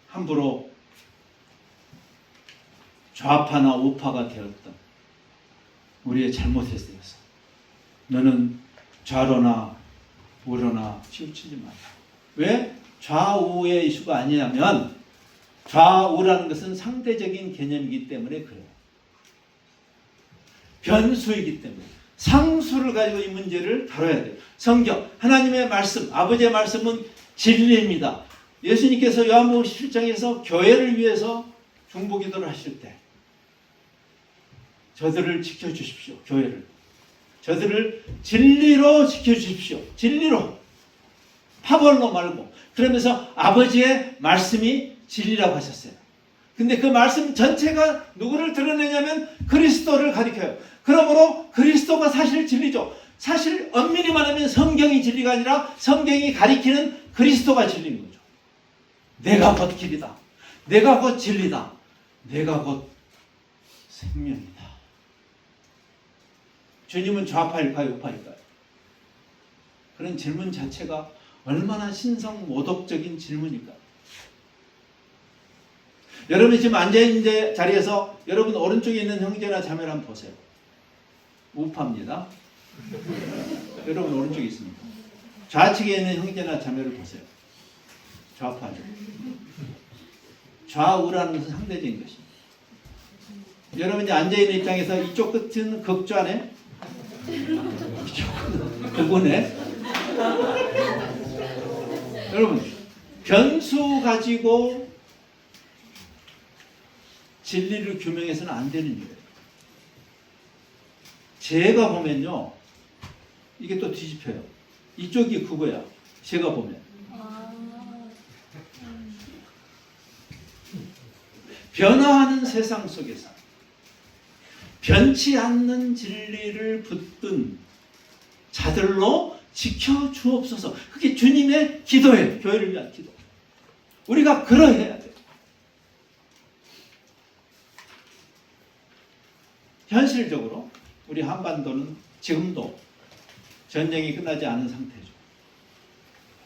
함부로 좌파나 우파가 되었던 우리의 잘못에 대해서 너는 좌로나 우로나 치우치지 마라. 왜? 좌우의 이슈가 아니냐면 좌우라는 것은 상대적인 개념이기 때문에 그래요. 변수이기 때문에 상수를 가지고 이 문제를 다뤄야 돼요. 성경, 하나님의 말씀, 아버지의 말씀은 진리입니다. 예수님께서 요한복음 17장에서 교회를 위해서 중보기도를 하실 때 저들을 지켜주십시오. 교회를. 저들을 진리로 지켜주십시오. 진리로. 파벌로 말고. 그러면서 아버지의 말씀이 진리라고 하셨어요. 근데 그 말씀 전체가 누구를 드러내냐면 그리스도를 가리켜요. 그러므로 그리스도가 사실 진리죠. 사실 엄밀히 말하면 성경이 진리가 아니라 성경이 가리키는 그리스도가 진리인 거죠. 내가 곧 길이다. 내가 곧 진리다. 내가 곧 생명이다. 주님은 좌파일까요? 우파일까요? 그런 질문 자체가 얼마나 신성모독적인 질문일까요? 여러분이 지금 앉아있는 자리에서 여러분 오른쪽에 있는 형제나 자매를 한번 보세요. 우파입니다. 여러분 오른쪽에 있습니다. 좌측에 있는 형제나 자매를 보세요. 좌파죠. 좌우라는 것은 상대적인 것입니다. 여러분이 앉아있는 입장에서 이쪽 끝은 극좌네, 이쪽 끝은 극우네. 여러분, 변수 가지고 진리를 규명해서는 안 되는 일이에요. 제가 보면요, 이게 또 뒤집혀요. 이쪽이 그거야. 제가 보면. 변화하는 세상 속에서 변치 않는 진리를 붙든 자들로 지켜주옵소서. 그게 주님의 기도예요. 교회를 위한 기도. 우리가 그러해야 돼요. 현실적으로 우리 한반도는 지금도 전쟁이 끝나지 않은 상태죠.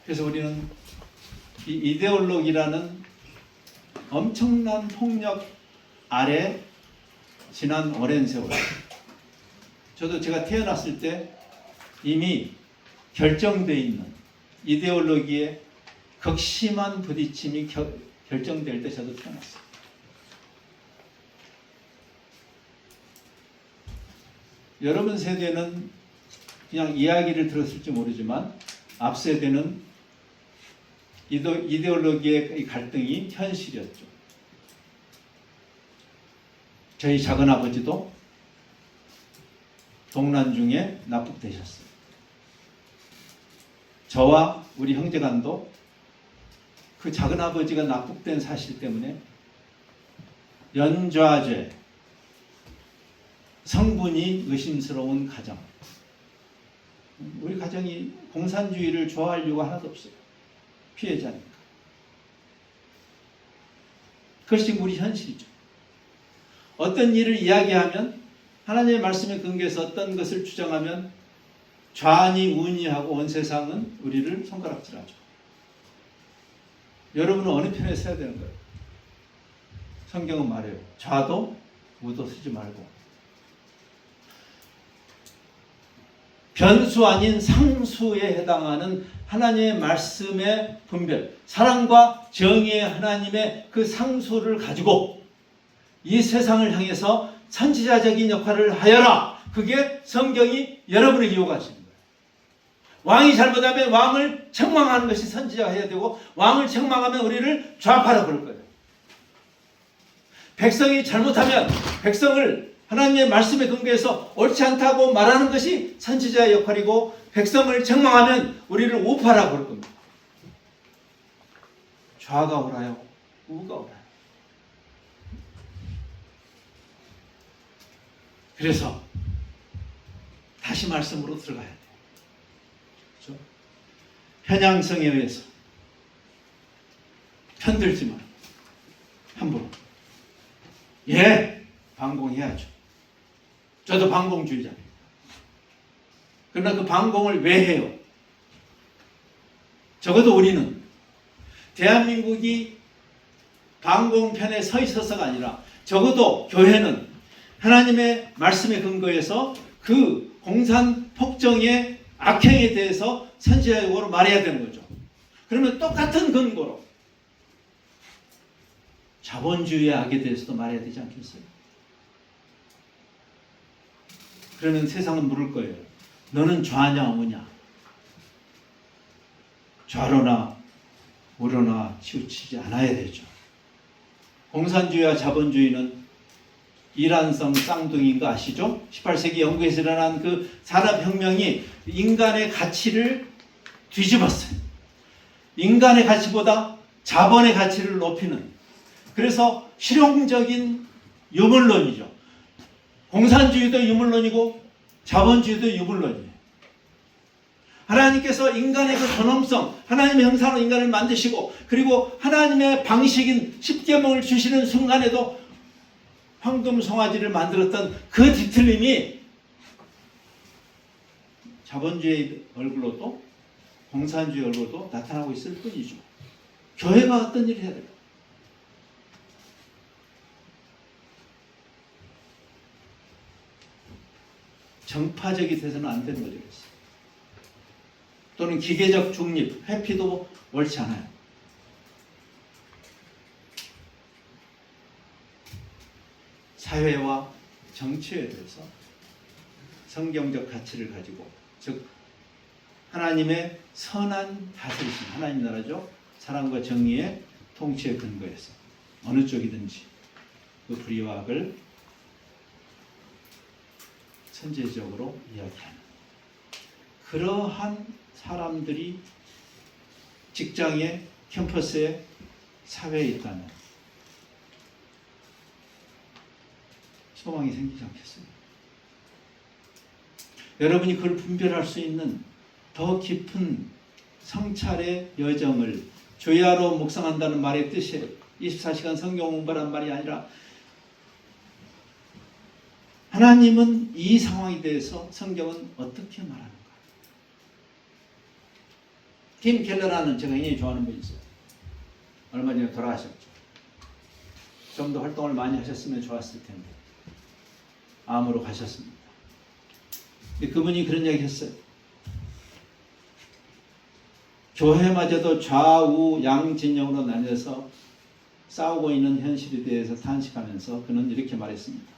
그래서 우리는 이 이데올로기라는 엄청난 폭력 아래 지난 오랜 세월, 저도 제가 태어났을 때 이미 결정되어 있는 이데올로기의 극심한 부딪힘이 결정될 때 저도 태어났어요. 여러분 세대는 그냥 이야기를 들었을지 모르지만 앞 세대는 이데올로기의 갈등이 현실이었죠. 저희 작은아버지도 동란 중에 납북되셨어요. 저와 우리 형제간도 그 작은아버지가 납북된 사실 때문에 연좌죄, 성분이 의심스러운 가정, 우리 가정이 공산주의를 좋아할 이유가 하나도 없어요. 피해자니까. 그것이 우리 현실이죠. 어떤 일을 이야기하면, 하나님의 말씀에 근거해서 어떤 것을 주장하면 좌니 우니하고 온 세상은 우리를 손가락질하죠. 여러분은 어느 편에 서야 되는 거예요? 성경은 말해요. 좌도 우도 쓰지 말고 변수 아닌 상수에 해당하는 하나님의 말씀의 분별, 사랑과 정의의 하나님의 그 상수를 가지고 이 세상을 향해서 선지자적인 역할을 하여라. 그게 성경이 여러분에게 요구하시는 거예요. 왕이 잘못하면 왕을 책망하는 것이 선지자가 해야 되고, 왕을 책망하면 우리를 좌파라 그럴 거예요. 백성이 잘못하면 백성을 하나님의 말씀에 근거해서 옳지 않다고 말하는 것이 선지자의 역할이고, 백성을 책망하면 우리를 우파라 그럴 겁니다. 좌가 옳아요, 우가 옳아요. 그래서 다시 말씀으로 들어가야 돼요. 그렇죠? 편향성에 의해서 편들지 말고 함부로 반공해야죠. 저도 반공주의자입니다. 그러나 그 반공을 왜 해요? 적어도 우리는 대한민국이 반공편에 서 있어서가 아니라, 적어도 교회는 하나님의 말씀에 근거해서 그 공산 폭정의 악행에 대해서 선지자적으로 말해야 되는 거죠. 그러면 똑같은 근거로 자본주의의 악에 대해서도 말해야 되지 않겠어요? 그러면 세상은 물을 거예요. 너는 좌냐 우냐? 좌로나 우로나 치우치지 않아야 되죠. 공산주의와 자본주의는 이란성 쌍둥이인 거 아시죠? 18세기 영국에서 일어난 그 산업혁명이 인간의 가치를 뒤집었어요. 인간의 가치보다 자본의 가치를 높이는, 그래서 실용적인 유물론이죠. 공산주의도 유물론이고 자본주의도 유물론이에요. 하나님께서 인간의 그 존엄성, 하나님의 형상으로 인간을 만드시고, 그리고 하나님의 방식인 십계명을 주시는 순간에도 황금 송아지를 만들었던 그 뒤틀림이 자본주의 얼굴로도 공산주의 얼굴로도 나타나고 있을 뿐이죠. 교회가 어떤 일을 해야 될까? 정파적이 돼서는 안 되는 거죠. 또는 기계적 중립, 회피도 옳지 않아요. 사회와 정치에 대해서 성경적 가치를 가지고, 즉 하나님의 선한 다스리심, 하나님 나라죠. 사랑과 정의의 통치에 근거해서 어느 쪽이든지 그 불의와 악을 선제적으로 이야기하는 그러한 사람들이 직장에, 캠퍼스에, 사회에 있다면 소망이 생기지 않겠습니까? 여러분이 그걸 분별할 수 있는 더 깊은 성찰의 여정을, 주야로 묵상한다는 말의 뜻이 24시간 성경 공부란 말이 아니라 하나님은 이 상황에 대해서 성경은 어떻게 말하는가. 팀 켈러라는 제가 굉장히 좋아하는 분이 있어요. 얼마 전에 돌아가셨죠. 좀 더 활동을 많이 하셨으면 좋았을 텐데 암으로 가셨습니다. 그분이 그런 이야기 했어요. 교회마저도 좌우 양진영으로 나뉘어서 싸우고 있는 현실에 대해서 탄식하면서 그는 이렇게 말했습니다.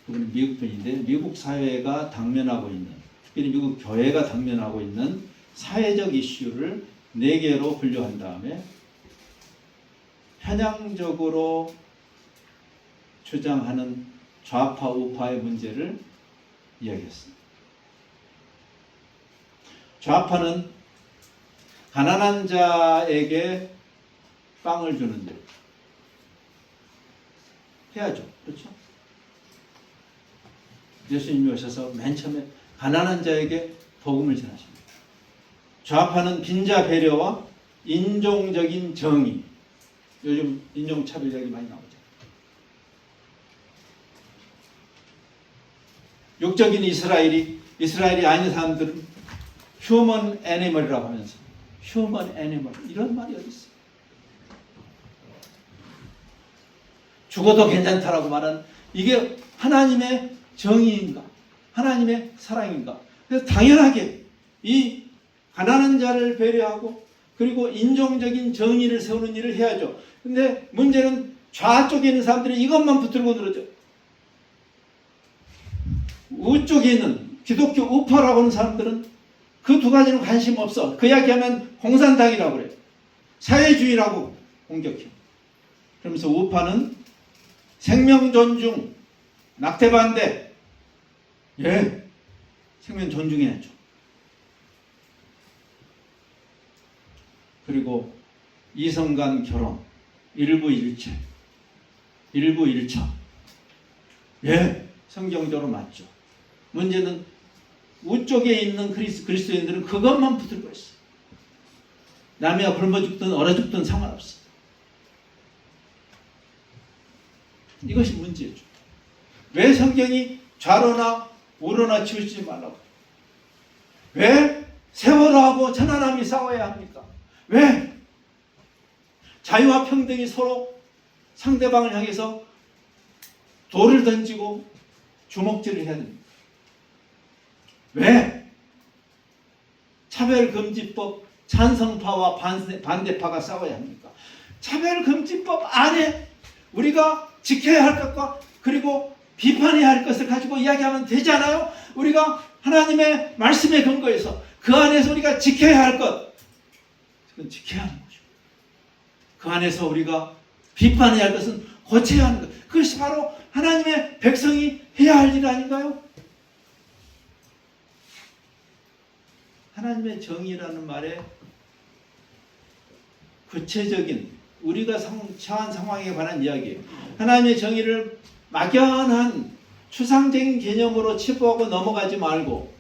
그분은 미국 분인데, 미국 사회가 당면하고 있는, 특별히 미국 교회가 당면하고 있는 사회적 이슈를 4개로 분류한 다음에 편향적으로 주장하는 좌파 우파의 문제를 이야기했습니다. 좌파는 가난한 자에게 빵을 주는 일 해야죠. 그렇죠? 예수님이 오셔서 맨 처음에 가난한 자에게 복음을 전하십니다. 좌파는 빈자 배려와 인종적인 정의, 요즘 인종차별 이야기 많이 나오죠. 육적인 이스라엘이 아닌 사람들은 휴먼 애니멀이라고 하면서, 휴먼 애니멀, 이런 말이 어디 있어요? 죽어도 괜찮다라고 말하는, 이게 하나님의 정의인가? 하나님의 사랑인가? 그래서 당연하게 이 가난한 자를 배려하고 그리고 인종적인 정의를 세우는 일을 해야죠. 근데 문제는 좌쪽에 있는 사람들이 이것만 붙들고 늘어져. 우쪽에 있는 기독교 우파라고 하는 사람들은 그 두 가지는 관심 없어. 그 이야기하면 공산당이라고 그래. 사회주의라고 공격해. 그러면서 우파는 생명 존중, 낙태 반대. 예, 생명 존중해야죠. 그리고 이성 간 결혼, 일부일체, 일부일처. 예, 성경적으로 맞죠. 문제는 우쪽에 있는 그리스도인들은 그것만 붙들고 있어. 남이야 굶어 죽든 얼어 죽든 상관없어. 이것이 문제죠. 왜 성경이 좌로나 우로나 치우치지 말라고? 왜 세월호하고 천안함이 싸워야 합니까? 왜 자유와 평등이 서로 상대방을 향해서 돌을 던지고 주먹질을 해야 됩니까? 왜 차별금지법 찬성파와 반대파가 싸워야 합니까? 차별금지법 안에 우리가 지켜야 할 것과 그리고 비판해야 할 것을 가지고 이야기하면 되지 않아요? 우리가 하나님의 말씀에 근거해서 그 안에서 우리가 지켜야 할 것, 그건 지켜야 하는 거죠. 그 안에서 우리가 비판해야 할 것은 고쳐야 하는 것. 그것이 바로 하나님의 백성이 해야 할 일 아닌가요? 하나님의 정의라는 말에 구체적인 우리가 처한 상황에 관한 이야기예요. 하나님의 정의를 막연한 추상적인 개념으로 치부하고 넘어가지 말고,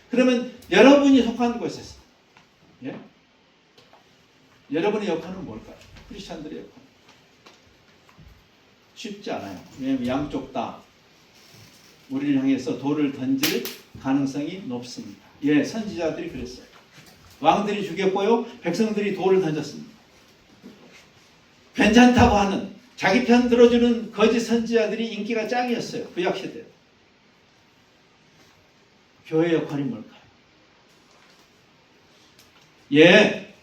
그러면 여러분이 속한 곳에서, 예? 여러분의 역할은 뭘까요? 크리스찬들의 역할. 쉽지 않아요. 왜냐하면 양쪽 다 우리를 향해서 돌을 던질 가능성이 높습니다. 예, 선지자들이 그랬어요. 왕들이 죽였고요, 백성들이 돌을 던졌습니다. 괜찮다고 하는, 자기 편 들어주는 거짓 선지자들이 인기가 짱이었어요. 구약시대. 교회의 역할이 뭘까요? 예,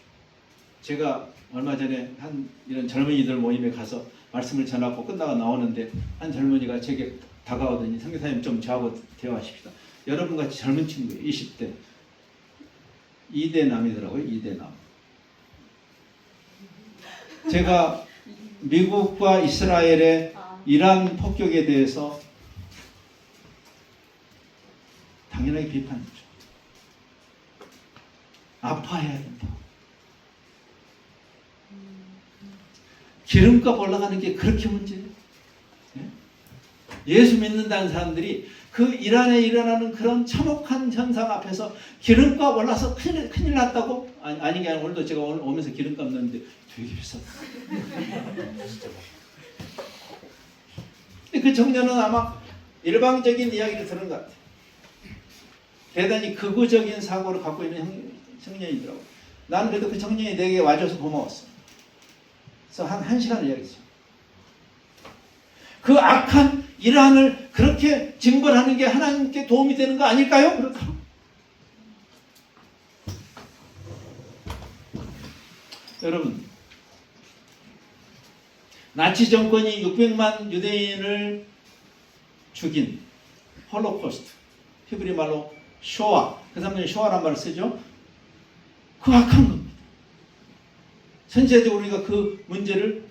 제가 얼마 전에 한 이런 젊은이들 모임에 가서 말씀을 전하고 끝나고 나오는데 한 젊은이가 제게 다가오더니 선교사님 좀 저하고 대화하십시다. 여러분같이 젊은 친구예요. 20대. 이대남이더라고요. 이대남. 제가 미국과 이스라엘의 이란 폭격에 대해서 당연하게 비판했죠. 아파해야 된다. 기름값 올라가는 게 그렇게 문제예요. 예수 믿는다는 사람들이 그 이란에 일어나는 그런 참혹한 현상 앞에서 기름값 올라서 큰일 났다고? 아닌 게 아니라 오늘도 제가 오면서 기름값 넣었는데 되게 비싸다. 그 청년은 아마 일방적인 이야기를 들은 것 같아요. 대단히 극우적인 사고를 갖고 있는 청년이더라고요. 나는 그래도 그 청년이 내게 와줘서 고마웠어. 그래서 한 시간을 이야기했어요. 그 악한 이란을 그렇게 징벌하는 게 하나님께 도움이 되는 거 아닐까요? 그렇다. 여러분, 나치 정권이 600만 유대인을 죽인 홀로코스트, 히브리 말로 쇼아, 그 사람들이 쇼아란 말을 쓰죠. 그 악한 겁니다. 전체적으로 우리가 그 문제를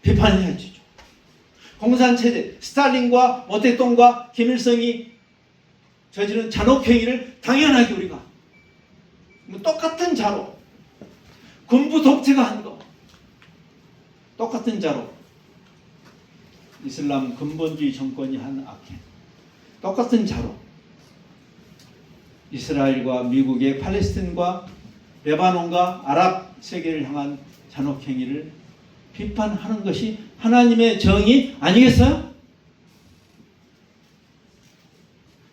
비판해야죠. 공산체제, 스탈린과 모택동과 김일성이 저지른 잔혹행위를 당연하게 우리가 똑같은 자로, 군부 독재가 한 거 똑같은 자로 이슬람 근본주의 정권이 한 악행, 똑같은 자로 이스라엘과 미국의 팔레스틴과 레바논과 아랍 세계를 향한 잔혹행위를 비판하는 것이 하나님의 정의 아니겠어요?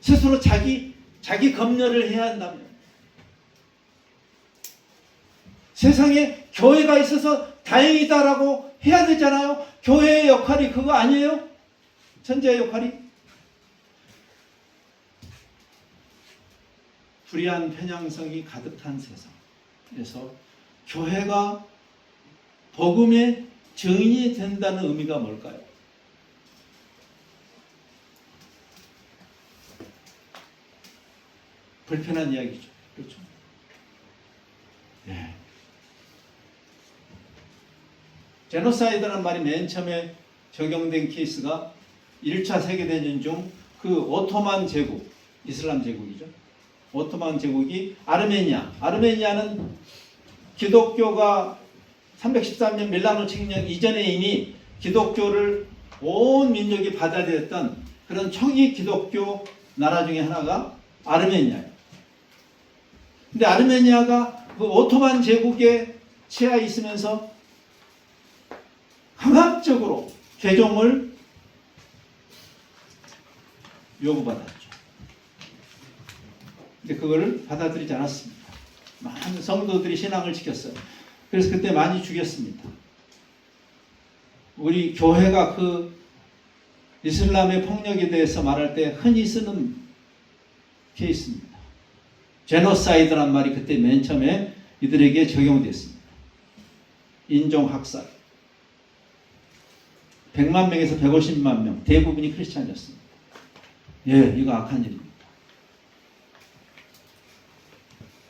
스스로 자기 검열을 해야 한다면, 세상에 교회가 있어서 다행이다라고 해야 되잖아요. 교회의 역할이 그거 아니에요? 천재의 역할이? 불의한 편향성이 가득한 세상에서 교회가 복음의 증인이 된다는 의미가 뭘까요? 불편한 이야기죠. 그렇죠? 네. 제노사이드라는 말이 맨 처음에 적용된 케이스가 1차 세계대전 중 그 오토만 제국, 이슬람 제국이죠. 오토만 제국이 아르메니아는 기독교가 313년 밀라노 칙령 이전에 이미 기독교를 온 민족이 받아들였던 그런 초기 기독교 나라 중에 하나가 아르메니아예요. 근데 아르메니아가 그 오토만 제국에 치하에 있으면서 강압적으로 개종을 요구받았죠. 근데 그거를 받아들이지 않았습니다. 많은 성도들이 신앙을 지켰어요. 그래서 그때 많이 죽였습니다. 우리 교회가 그 이슬람의 폭력에 대해서 말할 때 흔히 쓰는 케이스입니다. 제노사이드란 말이 그때 맨 처음에 이들에게 적용됐습니다. 인종학살. 100만 명에서 150만 명, 대부분이 크리스찬이었습니다. 예, 이거 악한 일입니다.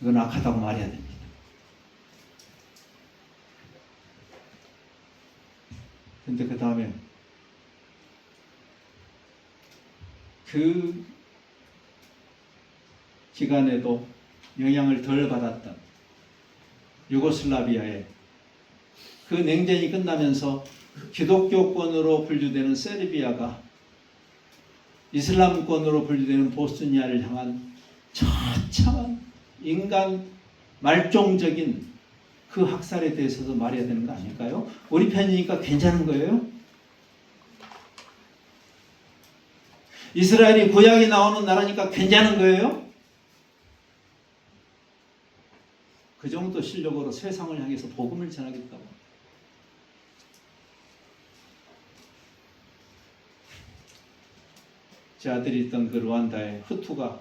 이건 악하다고 말해야 됩니다. 근데 그 다음에 그 기간에도 영향을 덜 받았던 유고슬라비아에 그 냉전이 끝나면서 기독교권으로 분류되는 세르비아가 이슬람권으로 분류되는 보스니아를 향한 처참한 인간 말종적인 그 학살에 대해서도 말해야 되는 거 아닐까요? 우리 편이니까 괜찮은 거예요? 이스라엘이 구약이 나오는 나라니까 괜찮은 거예요? 그 정도 실력으로 세상을 향해서 복음을 전하겠다고. 제 아들이 있던 그 루안다의 후투가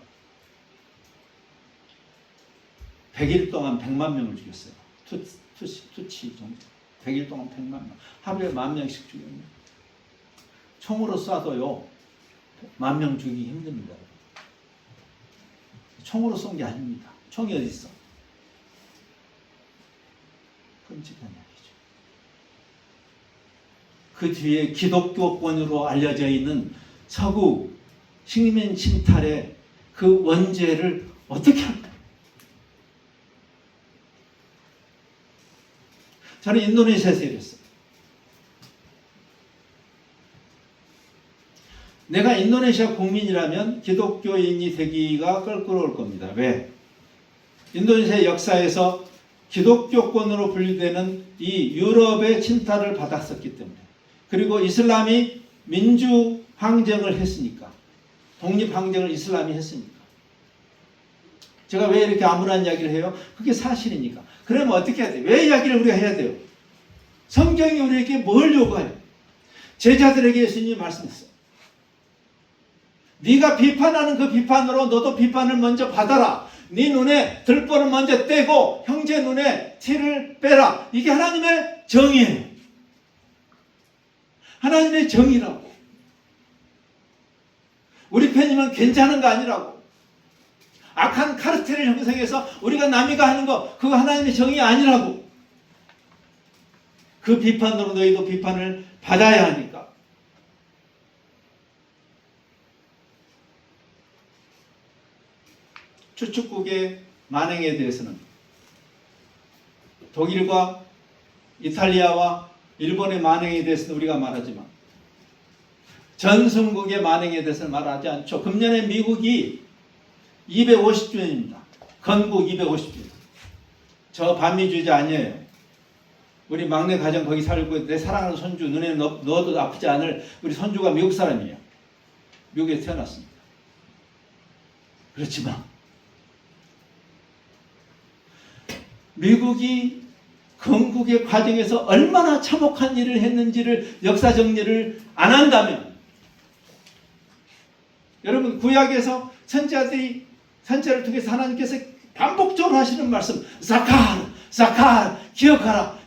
100일 동안 100만 명을 죽였어요. 투치 정도. 100일 동안 100만 명. 하루에 10,000명씩 죽였네. 총으로 쏴도요. 10,000명 죽이기 힘듭니다. 총으로 쏜 게 아닙니다. 총이 어디 있어? 끔찍한 이야기죠. 그 뒤에 기독교권으로 알려져 있는 서구 식민 침탈의 그 원죄를 어떻게 할까? 저는 인도네시아에서 일했어요. 내가 인도네시아 국민이라면 기독교인이 되기가 껄끄러울 겁니다. 왜? 인도네시아 역사에서 기독교권으로 분류되는 이 유럽의 침탈을 받았었기 때문에, 그리고 이슬람이 민주항쟁을 했으니까, 독립항쟁을 이슬람이 했으니까. 제가 왜 이렇게 암울한 이야기를 해요? 그게 사실이니까. 그러면 어떻게 해야 돼요? 왜 이야기를 우리가 해야 돼요? 성경이 우리에게 뭘 요구해요? 제자들에게 예수님이 말씀했어요. 네가 비판하는 그 비판으로 너도 비판을 먼저 받아라. 네 눈에 들보를 먼저 떼고 형제 눈에 티를 빼라. 이게 하나님의 정의예요. 하나님의 정의라고. 우리 편이면 괜찮은 거 아니라고. 악한 카르텔을 형성해서 우리가 남이가 하는 거, 그거 하나님의 정의 아니라고. 그 비판으로 너희도 비판을 받아야 하니까. 추축국의 만행에 대해서는 독일과 이탈리아와 일본의 만행에 대해서는 우리가 말하지만 전승국의 만행에 대해서는 말하지 않죠. 금년에 미국이 250주년입니다. 건국 250주년. 저 반미주의자 아니에요. 우리 막내 가정 거기 살고 내 사랑하는 손주, 눈에 넣어도 아프지 않을 우리 손주가 미국 사람이에요. 미국에 태어났습니다. 그렇지만 미국이 건국의 과정에서 얼마나 참혹한 일을 했는지를 역사 정리를 안 한다면, 여러분 구약에서 선지자를 통해서 하나님께서 반복적으로 하시는 말씀, 사칼 기억하라.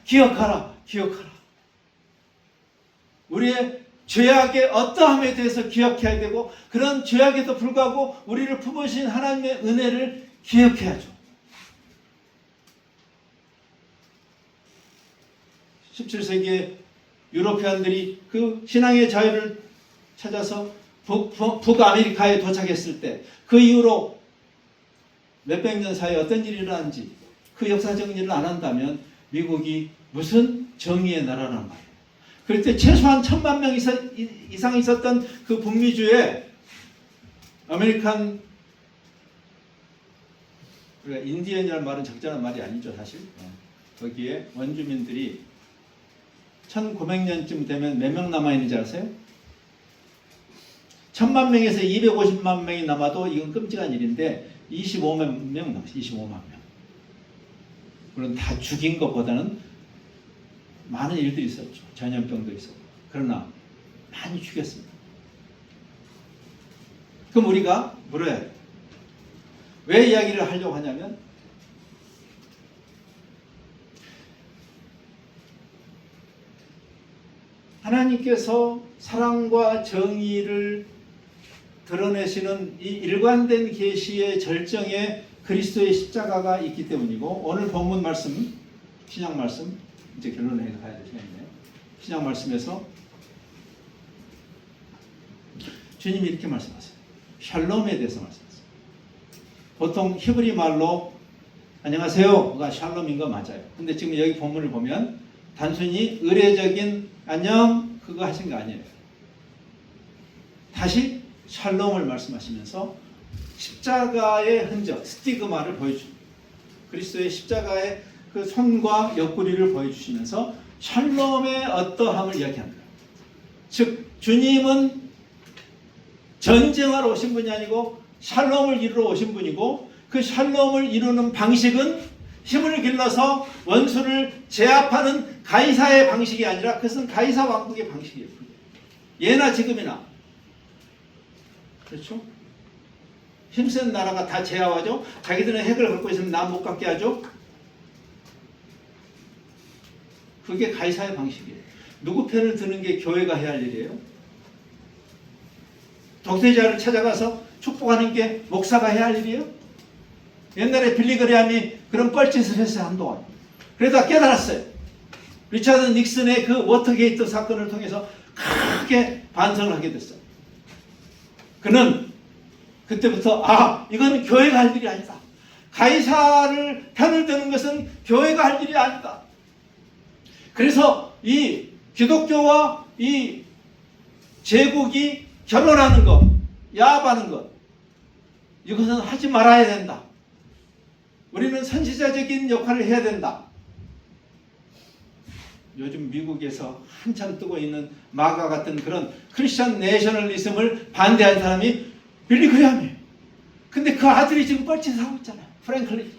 우리의 죄악의 어떠함에 대해서 기억해야 되고, 그런 죄악에도 불구하고 우리를 품으신 하나님의 은혜를 기억해야죠. 17세기에 유로피안들이 그 신앙의 자유를 찾아서 북아메리카에 도착했을 때, 그 이후로 몇백 년 사이에 어떤 일이 일어난지 그 역사 정리를 안 한다면 미국이 무슨 정의의 나라란 말이에요. 그럴 때 최소한 1,000만 명 이상 있었던 그 북미주에 아메리칸, 우리가 인디언이라는 말은 적절한 말이 아니죠 사실. 거기에 원주민들이 1900년쯤 되면 몇 명 남아있는지 아세요? 1000만 명에서 250만 명이 남아도 이건 끔찍한 일인데 25만 명 남았어요. 25만 명. 물론 다 죽인 것보다는 많은 일들이 있었죠. 전염병도 있었고. 그러나 많이 죽였습니다. 그럼 우리가 물어야 돼요. 왜 이야기를 하려고 하냐면, 하나님께서 사랑과 정의를 드러내시는 이 일관된 계시의 절정에 그리스도의 십자가가 있기 때문이고, 오늘 본문 말씀, 신약 말씀, 이제 결론에 가야 될 시간이네요. 신약 말씀에서 주님이 이렇게 말씀하세요. 샬롬에 대해서 말씀하세요. 보통 히브리 말로 안녕하세요가 샬롬인 거 맞아요. 근데 지금 여기 본문을 보면 단순히 의례적인 안녕 그거 하신 거 아니에요. 다시 샬롬을 말씀하시면서 십자가의 흔적, 스티그마를 보여줍니다. 그리스도의 십자가의 그 손과 옆구리를 보여주시면서 샬롬의 어떠함을 이야기합니다. 즉 주님은 전쟁하러 오신 분이 아니고 샬롬을 이루러 오신 분이고, 그 샬롬을 이루는 방식은 힘을 길러서 원수를 제압하는 가이사의 방식이 아니라 그것은 가이사 왕국의 방식이에요. 예나 지금이나. 그렇죠? 힘센 나라가 다 제압하죠. 자기들은 핵을 갖고 있으면 남 못 갖게 하죠. 그게 가이사의 방식이에요. 누구 편을 드는 게 교회가 해야 할 일이에요? 독재자를 찾아가서 축복하는 게 목사가 해야 할 일이에요? 옛날에 빌리그레함이 그런 뻘짓을 했어요, 한동안. 그러다 깨달았어요. 리차드 닉슨의 그 워터게이트 사건을 통해서 크게 반성을 하게 됐어요. 그는 그때부터 이거는 교회가 할 일이 아니다. 가이사를 편을 드는 것은 교회가 할 일이 아니다. 그래서 이 기독교와 이 제국이 결혼하는 것, 야합하는 것, 이것은 하지 말아야 된다. 우리는 선지자적인 역할을 해야 된다. 요즘 미국에서 한참 뜨고 있는 마가 같은 그런 크리스천 내셔널리즘을 반대한 사람이 빌리그레함이에요. 근데 그 아들이 지금 뻘짓을 하고 있잖아요. 프랭클린.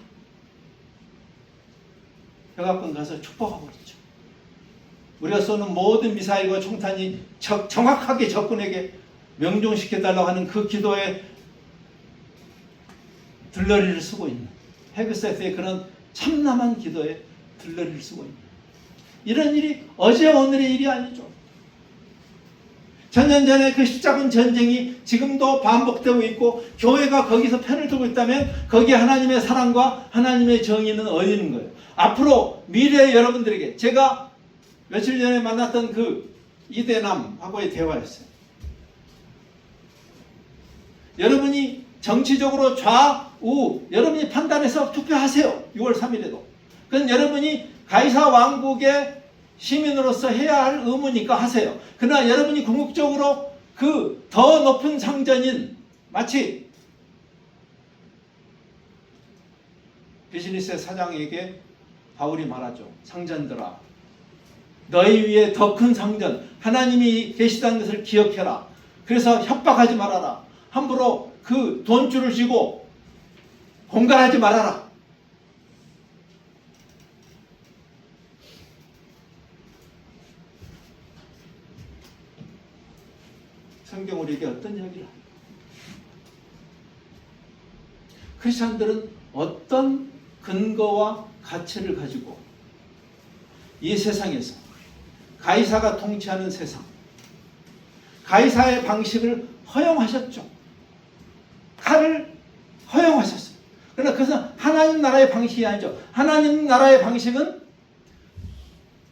백악관 가서 축복하고 있죠. 우리가 쏘는 모든 미사일과 총탄이 정확하게 적군에게 명중시켜달라고 하는 그 기도에 들러리를 쓰고 있는, 헤그세트의 그런 참남한 기도에 들러리를 쓰고 있는, 이런 일이 어제 오늘의 일이 아니죠. 천년 전에 그 십자군 전쟁이 지금도 반복되고 있고 교회가 거기서 편을 두고 있다면 거기에 하나님의 사랑과 하나님의 정의는 어디 있는 거예요? 앞으로 미래의 여러분들에게, 제가 며칠 전에 만났던 그 이대남하고의 대화였어요. 여러분이 정치적으로 좌우 여러분이 판단해서 투표하세요. 6월 3일에도. 그건 여러분이 가이사 왕국의 시민으로서 해야 할 의무니까 하세요. 그러나 여러분이 궁극적으로 그 더 높은 상전인, 마치 비즈니스의 사장에게 바울이 말하죠. 상전들아, 너희 위에 더 큰 상전 하나님이 계시다는 것을 기억해라. 그래서 협박하지 말아라. 함부로 그 돈줄을 쥐고 공갈하지 말아라. 성경 우리에게 어떤 이야기를 합니까? 크리스천들은 어떤 근거와 가치를 가지고 이 세상에서 가이사가 통치하는 세상, 가이사의 방식을 허용하셨죠. 칼을 허용하셨어요. 그러나 그것은 하나님 나라의 방식이 아니죠. 하나님 나라의 방식은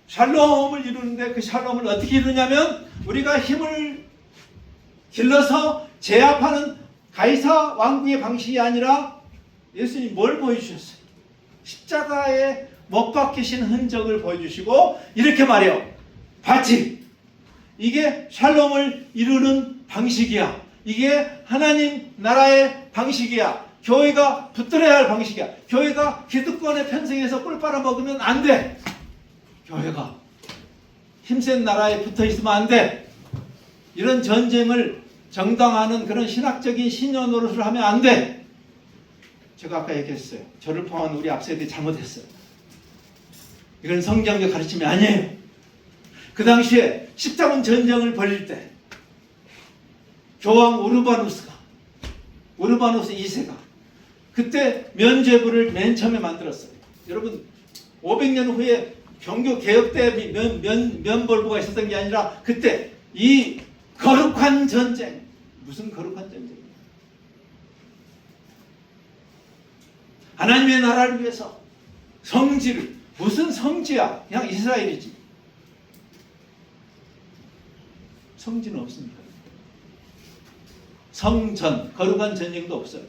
샬롬을 이루는데, 그 샬롬을 어떻게 이루냐면 우리가 힘을 길러서 제압하는 가이사 왕국의 방식이 아니라 예수님이 뭘 보여주셨어요? 십자가에 못 박히신 흔적을 보여주시고 이렇게 말해요. 봤지? 이게 샬롬을 이루는 방식이야. 이게 하나님 나라의 방식이야. 교회가 붙들어야 할 방식이야. 교회가 기득권의 편성에서 꿀 빨아먹으면 안 돼. 교회가 힘센 나라에 붙어 있으면 안 돼. 이런 전쟁을 정당화하는 그런 신학적인 신여 노릇을 하면 안 돼. 제가 아까 얘기했어요. 저를 포함한 우리 앞세대들이 잘못했어요. 이건 성경의 가르침이 아니에요. 그 당시에 십자군 전쟁을 벌일 때 교황 우르바누스 2세가 그때 면죄부를 맨 처음에 만들었어요. 여러분 500년 후에 종교 개혁 때 면벌부가 있었던 게 아니라 그때 이 거룩한 전쟁, 무슨 거룩한 전쟁이에요? 하나님의 나라를 위해서 성지를, 무슨 성지야? 그냥 이스라엘이지. 성지는 없습니다. 성전, 거룩한 전쟁도 없어요.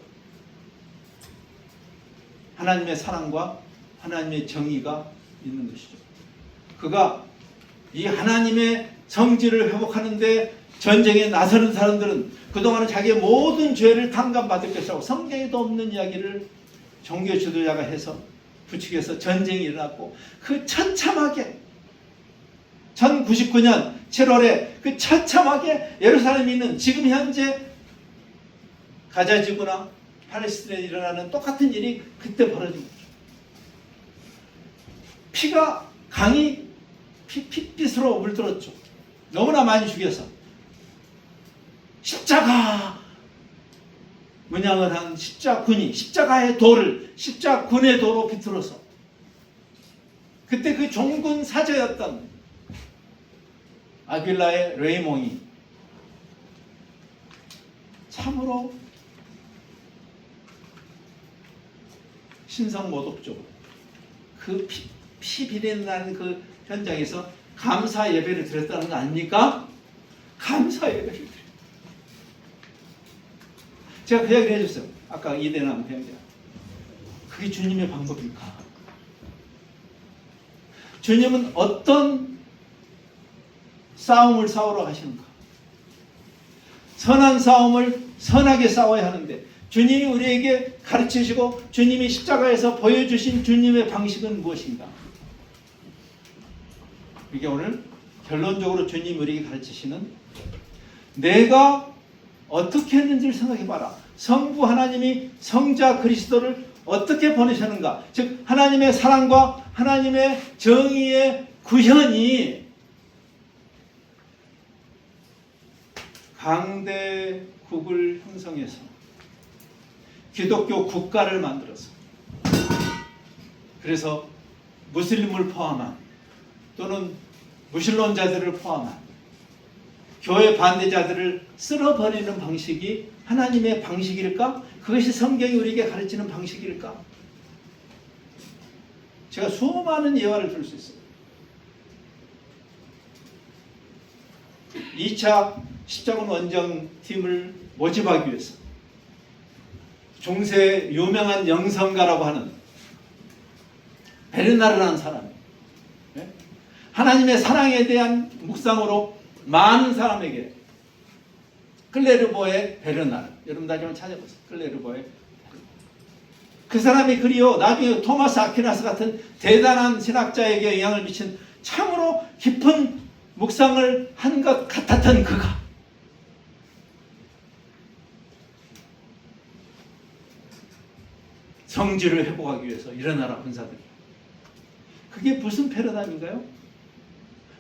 하나님의 사랑과 하나님의 정의가 있는 것이죠. 그가 이 하나님의 성지를 회복하는데 전쟁에 나서는 사람들은 그동안은 자기의 모든 죄를 탕감받을 것이라고 성경에도 없는 이야기를 종교 지도자가 해서 부추겨서 전쟁이 일어났고, 그 처참하게 1099년 7월에 그 처참하게 예루살렘에 있는 지금 현재 가자지구나 팔레스타인에 일어나는 똑같은 일이 그때 벌어진 거죠. 피가 강이 핏빛으로 물들었죠. 너무나 많이 죽여서 십자가 문양을 한 십자군이 십자가의 돌을 십자군의 도로 비틀어서 그때 그 종군 사제였던 아빌라의 레이몽이 참으로 신성모독적으로 그 피 비린내나는 그 현장에서 감사 예배를 드렸다는 거 아닙니까? 감사 예배를 드렸어요. 제가 그 이야기를 해줬어요. 아까 이대남 그 이야기. 그게 주님의 방법일까? 주님은 어떤 싸움을 싸우러 가시는가? 선한 싸움을 선하게 싸워야 하는데 주님이 우리에게 가르치시고 주님이 십자가에서 보여주신 주님의 방식은 무엇인가? 이게 오늘 결론적으로 주님이 우리에게 가르치시는 내가 어떻게 했는지를 생각해봐라. 성부 하나님이 성자 그리스도를 어떻게 보내셨는가? 즉 하나님의 사랑과 하나님의 정의의 구현이 강대국을 형성해서 기독교 국가를 만들어서 그래서 무슬림을 포함한 또는 무신론자들을 포함한 교회 반대자들을 쓸어버리는 방식이 하나님의 방식일까? 그것이 성경이 우리에게 가르치는 방식일까? 제가 수많은 예화를 들 수 있어요. 2차 십자군 원정팀을 모집하기 위해서 중세 유명한 영성가라고 하는 베르나르라는 사람이 하나님의 사랑에 대한 묵상으로 많은 사람에게 클레르보의 베르나르 여러분 나중에 찾아보세요. 클레르보의 그 사람이 그리요 나중에 토마스 아퀴나스 같은 대단한 신학자에게 영향을 미친 참으로 깊은 묵상을 한 것 같았던 그가 성지를 회복하기 위해서 일어나라 군사들이 그게 무슨 패러다임인가요?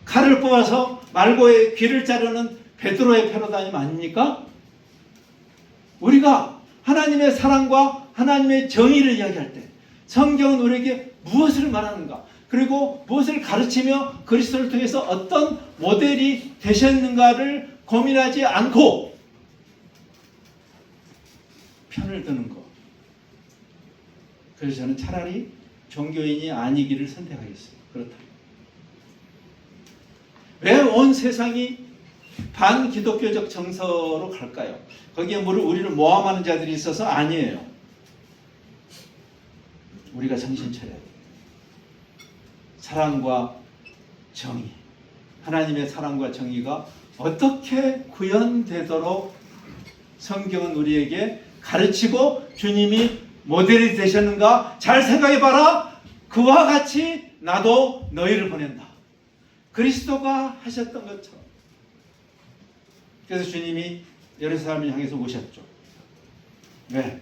칼을 뽑아서 말고의 귀를 자르는 베드로의 패러다임 아닙니까? 우리가 하나님의 사랑과 하나님의 정의를 이야기할 때 성경은 우리에게 무엇을 말하는가? 그리고 무엇을 가르치며 그리스도를 통해서 어떤 모델이 되셨는가를 고민하지 않고 편을 드는 것. 그래서 저는 차라리 종교인이 아니기를 선택하겠어요. 그렇다. 왜 온 세상이 반기독교적 정서로 갈까요? 거기에 우리를 모함하는 자들이 있어서 아니에요. 우리가 정신 차려야 돼요. 사랑과 정의, 하나님의 사랑과 정의가 어떻게 구현되도록 성경은 우리에게 가르치고 주님이 모델이 되셨는가? 잘 생각해봐라. 그와 같이 나도 너희를 보낸다. 그리스도가 하셨던 것처럼. 그래서 주님이 예루살렘을 향해서 오셨죠. 왜?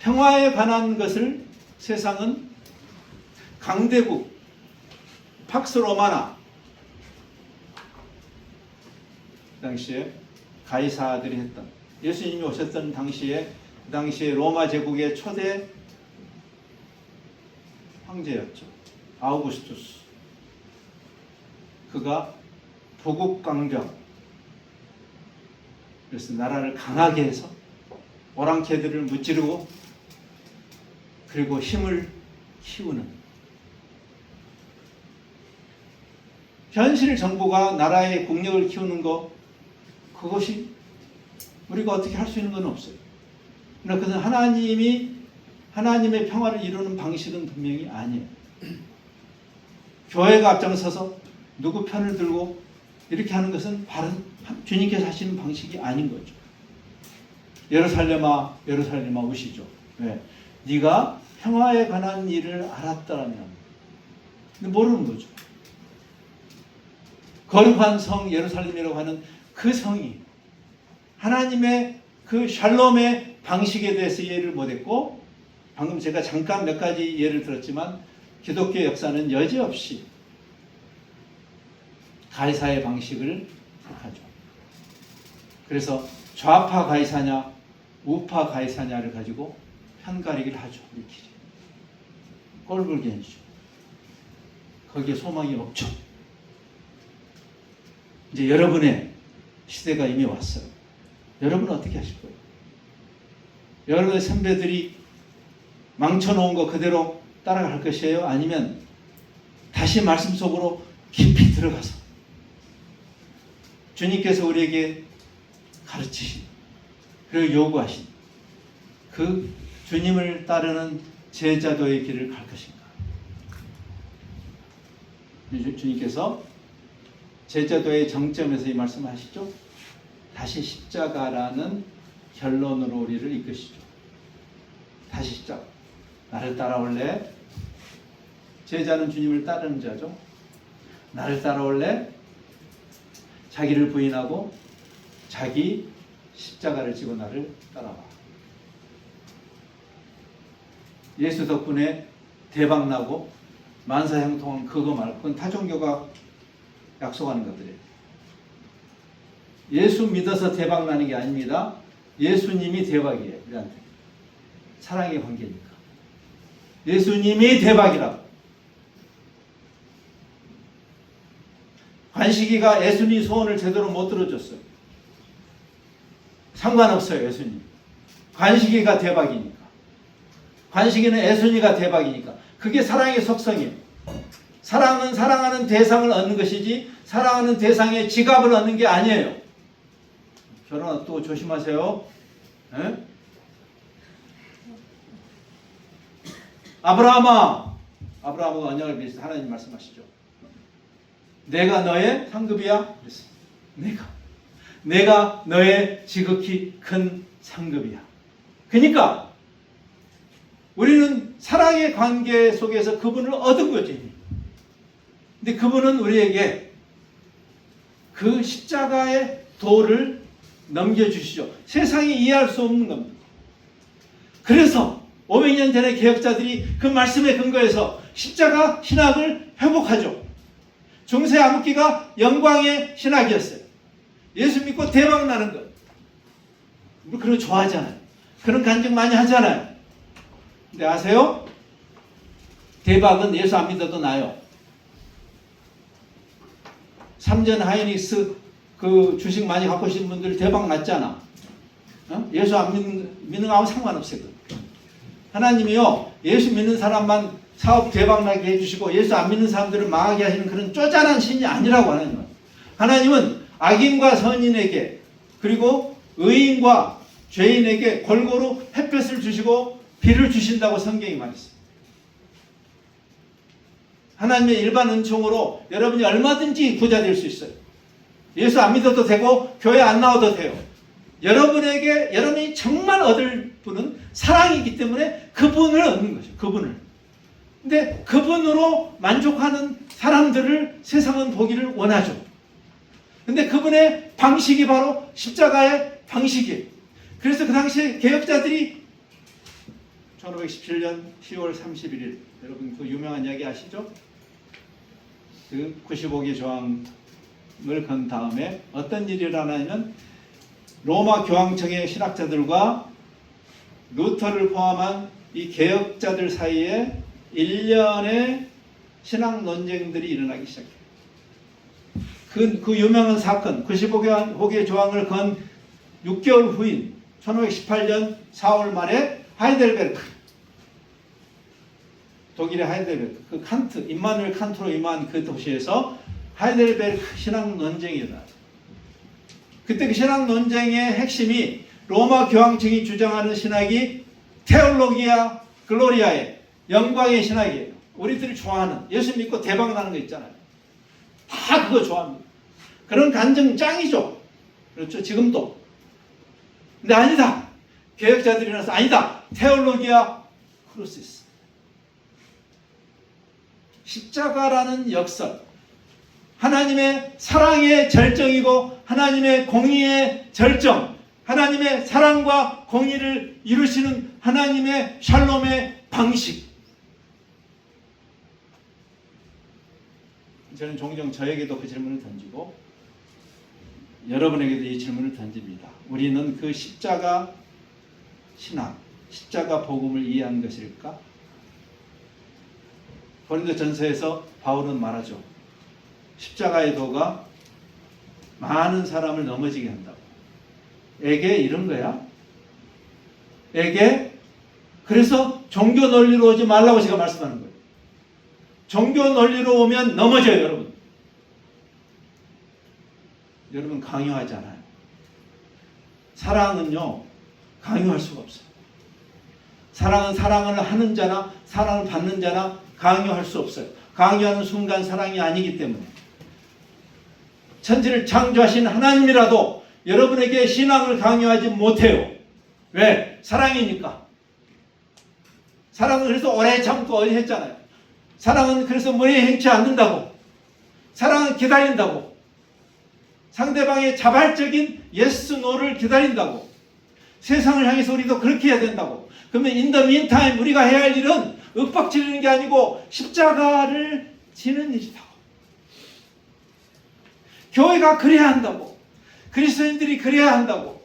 평화에 관한 것을 세상은 강대국, 팍스 로마나 그 당시에 가이사들이 했던 예수님이 오셨던 당시에 그 당시에 로마 제국의 초대 황제였죠. 아우구스투스. 그가 부국강병 그래서 나라를 강하게 해서 오랑캐들을 무찌르고 그리고 힘을 키우는 현실 정부가 나라의 국력을 키우는 것 그것이 우리가 어떻게 할 수 있는 건 없어요. 그러나 그것은 하나님의 평화를 이루는 방식은 분명히 아니에요. 교회가 앞장서서 누구 편을 들고 이렇게 하는 것은 바른 주님께서 하시는 방식이 아닌 거죠. 예루살렘아 예루살렘아 우시죠. 왜? 네가 평화에 관한 일을 알았다면 근데 모르는 거죠. 거룩한 성 예루살렘이라고 하는 그 성이 하나님의 그 샬롬의 방식에 대해서 이해를 못했고 방금 제가 잠깐 몇 가지 예를 들었지만 기독교 역사는 여지없이 가이사의 방식을 택하죠. 그래서 좌파 가이사냐 우파 가이사냐를 가지고 편가리기를 하죠. 우리끼리 꼴불견이죠. 거기에 소망이 없죠. 이제 여러분의 시대가 이미 왔어요. 여러분은 어떻게 하실 거예요? 여러분의 선배들이 망쳐놓은 거 그대로 따라갈 것이에요? 아니면 다시 말씀 속으로 깊이 들어가서 주님께서 우리에게 가르치신 그리고 요구하신 그 주님을 따르는 제자도의 길을 갈 것인가? 주님께서 제자도의 정점에서 이 말씀을 하시죠. 다시 십자가라는 결론으로 우리를 이끄시죠. 다시 십자가. 나를 따라올래? 제자는 주님을 따르는 자죠. 나를 따라올래? 자기를 부인하고 자기 십자가를 지고 나를 따라와. 예수 덕분에 대박나고 만사형통한 그거 말고 그건 타종교가 약속하는 것들이에요. 예수 믿어서 대박나는 게 아닙니다. 예수님이 대박이에요. 우리한테. 사랑의 관계니까. 예수님이 대박이라고. 관식이가 예수님 소원을 제대로 못 들어줬어요. 상관없어요. 예수님. 관식이가 대박이니까. 관식이는 예수님가 대박이니까. 그게 사랑의 속성이에요. 사랑은 사랑하는 대상을 얻는 것이지 사랑하는 대상의 지갑을 얻는 게 아니에요. 결혼 또 조심하세요. 에? 아브라함아, 아브라함과 언약을 맺으신 하나님 말씀하시죠. 내가 너의 상급이야? 그랬어요. 내가 너의 지극히 큰 상급이야. 그러니까 우리는 사랑의 관계 속에서 그분을 얻은 거지. 근데 그분은 우리에게 그 십자가의 도를 넘겨주시죠. 세상이 이해할 수 없는 겁니다. 그래서 500년 전의 개혁자들이 그 말씀에 근거해서 십자가 신학을 회복하죠. 중세 암흑기가 영광의 신학이었어요. 예수 믿고 대박 나는 것. 우리 그런 거 좋아하잖아요. 그런 간증 많이 하잖아요. 근데 아세요? 대박은 예수 안 믿어도 나요. 삼전 하이닉스 그 주식 많이 갖고 계신 분들 대박 났잖아. 어? 예수 안 믿는 거하고 상관없어요. 하나님이요, 예수 믿는 사람만 사업 대박나게 해주시고 예수 안 믿는 사람들을 망하게 하시는 그런 쪼잔한 신이 아니라고. 하나님은. 하나님은 악인과 선인에게 그리고 의인과 죄인에게 골고루 햇볕을 주시고 비를 주신다고 성경이 말했어요. 하나님의 일반 은총으로 여러분이 얼마든지 부자 될 수 있어요. 예수 안 믿어도 되고 교회 안 나와도 돼요. 여러분이 정말 얻을 분은 사랑이기 때문에 그분을 얻는 거죠. 그분을. 근데 그분으로 만족하는 사람들을 세상은 보기를 원하죠. 근데 그분의 방식이 바로 십자가의 방식이에요. 그래서 그 당시에 개혁자들이 1517년 10월 31일 여러분 그 유명한 이야기 아시죠? 그 95개 조항을 건 다음에 어떤 일이 일어나냐면 로마 교황청의 신학자들과 루터를 포함한 이 개혁자들 사이에 1년의 신학 논쟁들이 일어나기 시작해요. 그 유명한 사건 95개 조항을 건 6개월 후인 1518년 4월 말에 하이델베르크, 독일의 하이델베르크, 그 칸트, 임마누엘 칸트로 임한 그 도시에서 하이델베르크 신학 논쟁이 일어나요. 그때 그 신학 논쟁의 핵심이 로마 교황청이 주장하는 신학이 테올로기아 글로리아의 영광의 신학이에요. 우리들이 좋아하는 예수 믿고 대박 나는 거 있잖아요. 다 그거 좋아합니다. 그런 간증 짱이죠. 그렇죠. 지금도. 근데 아니다. 개혁자들이 나서 아니다. 테올로기아 크루시스. 십자가라는 역설. 하나님의 사랑의 절정이고 하나님의 공의의 절정. 하나님의 사랑과 공의를 이루시는 하나님의 샬롬의 방식. 저는 종종 저에게도 그 질문을 던지고 여러분에게도 이 질문을 던집니다. 우리는 그 십자가 신학, 십자가 복음을 이해한 것일까? 고린도전서에서 바울은 말하죠. 십자가의 도가 많은 사람을 넘어지게 한다고. 에게 이런 거야. 에게 그래서 종교 논리로 오지 말라고 제가 말씀하는 거예요. 종교 논리로 오면 넘어져요, 여러분. 여러분 강요하지 않아요. 사랑은요, 강요할 수가 없어요. 사랑은 사랑을 하는 자나 사랑을 받는 자나 강요할 수 없어요. 강요하는 순간 사랑이 아니기 때문에. 천지를 창조하신 하나님이라도 여러분에게 신앙을 강요하지 못해요. 왜? 사랑이니까. 사랑은 그래서 오래 참고 오래 했잖아요. 사랑은 그래서 머리에 행치 않는다고. 사랑은 기다린다고. 상대방의 자발적인 yes, no를 기다린다고. 세상을 향해서 우리도 그렇게 해야 된다고. 그러면 in the meantime 우리가 해야 할 일은 윽박지르는 게 아니고 십자가를 지는 일이다. 교회가 그래야 한다고. 그리스도인들이 그래야 한다고.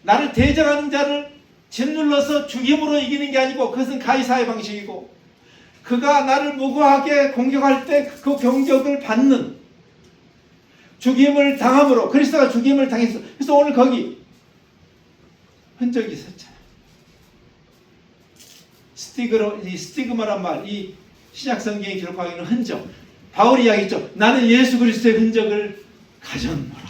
나를 대적하는 자를 짓눌러서 죽임으로 이기는 게 아니고 그것은 가이사의 방식이고, 그가 나를 무고하게 공격할 때 그 공격을 받는, 죽임을 당함으로, 그리스도가 죽임을 당했어. 그래서 오늘 거기 흔적이 있었잖아요. 스티그마란 말, 이 신약 성경에 기록하고 있는 흔적. 바울이 이야기했죠. 나는 예수 그리스도의 흔적을 가졌노라.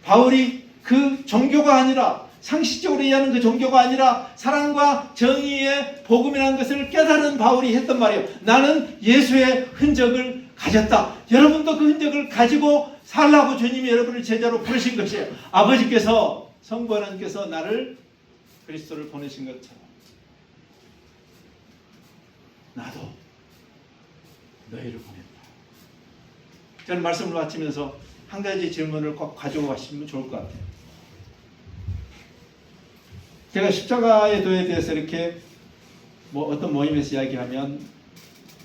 바울이 그 종교가 아니라, 상식적으로 이해하는 그 종교가 아니라 사랑과 정의의 복음이라는 것을 깨달은 바울이 했던 말이에요. 나는 예수의 흔적을 가졌다. 여러분도 그 흔적을 가지고 살라고 주님이 여러분을 제자로 부르신 것이에요. 아버지께서, 성부 하나님께서 나를, 그리스도를 보내신 것처럼 나도 너희를 보낸다. 저는 말씀을 마치면서 한 가지 질문을 꼭 가지고 가시면 좋을 것 같아요. 제가 십자가의 도에 대해서 이렇게 어떤 모임에서 이야기하면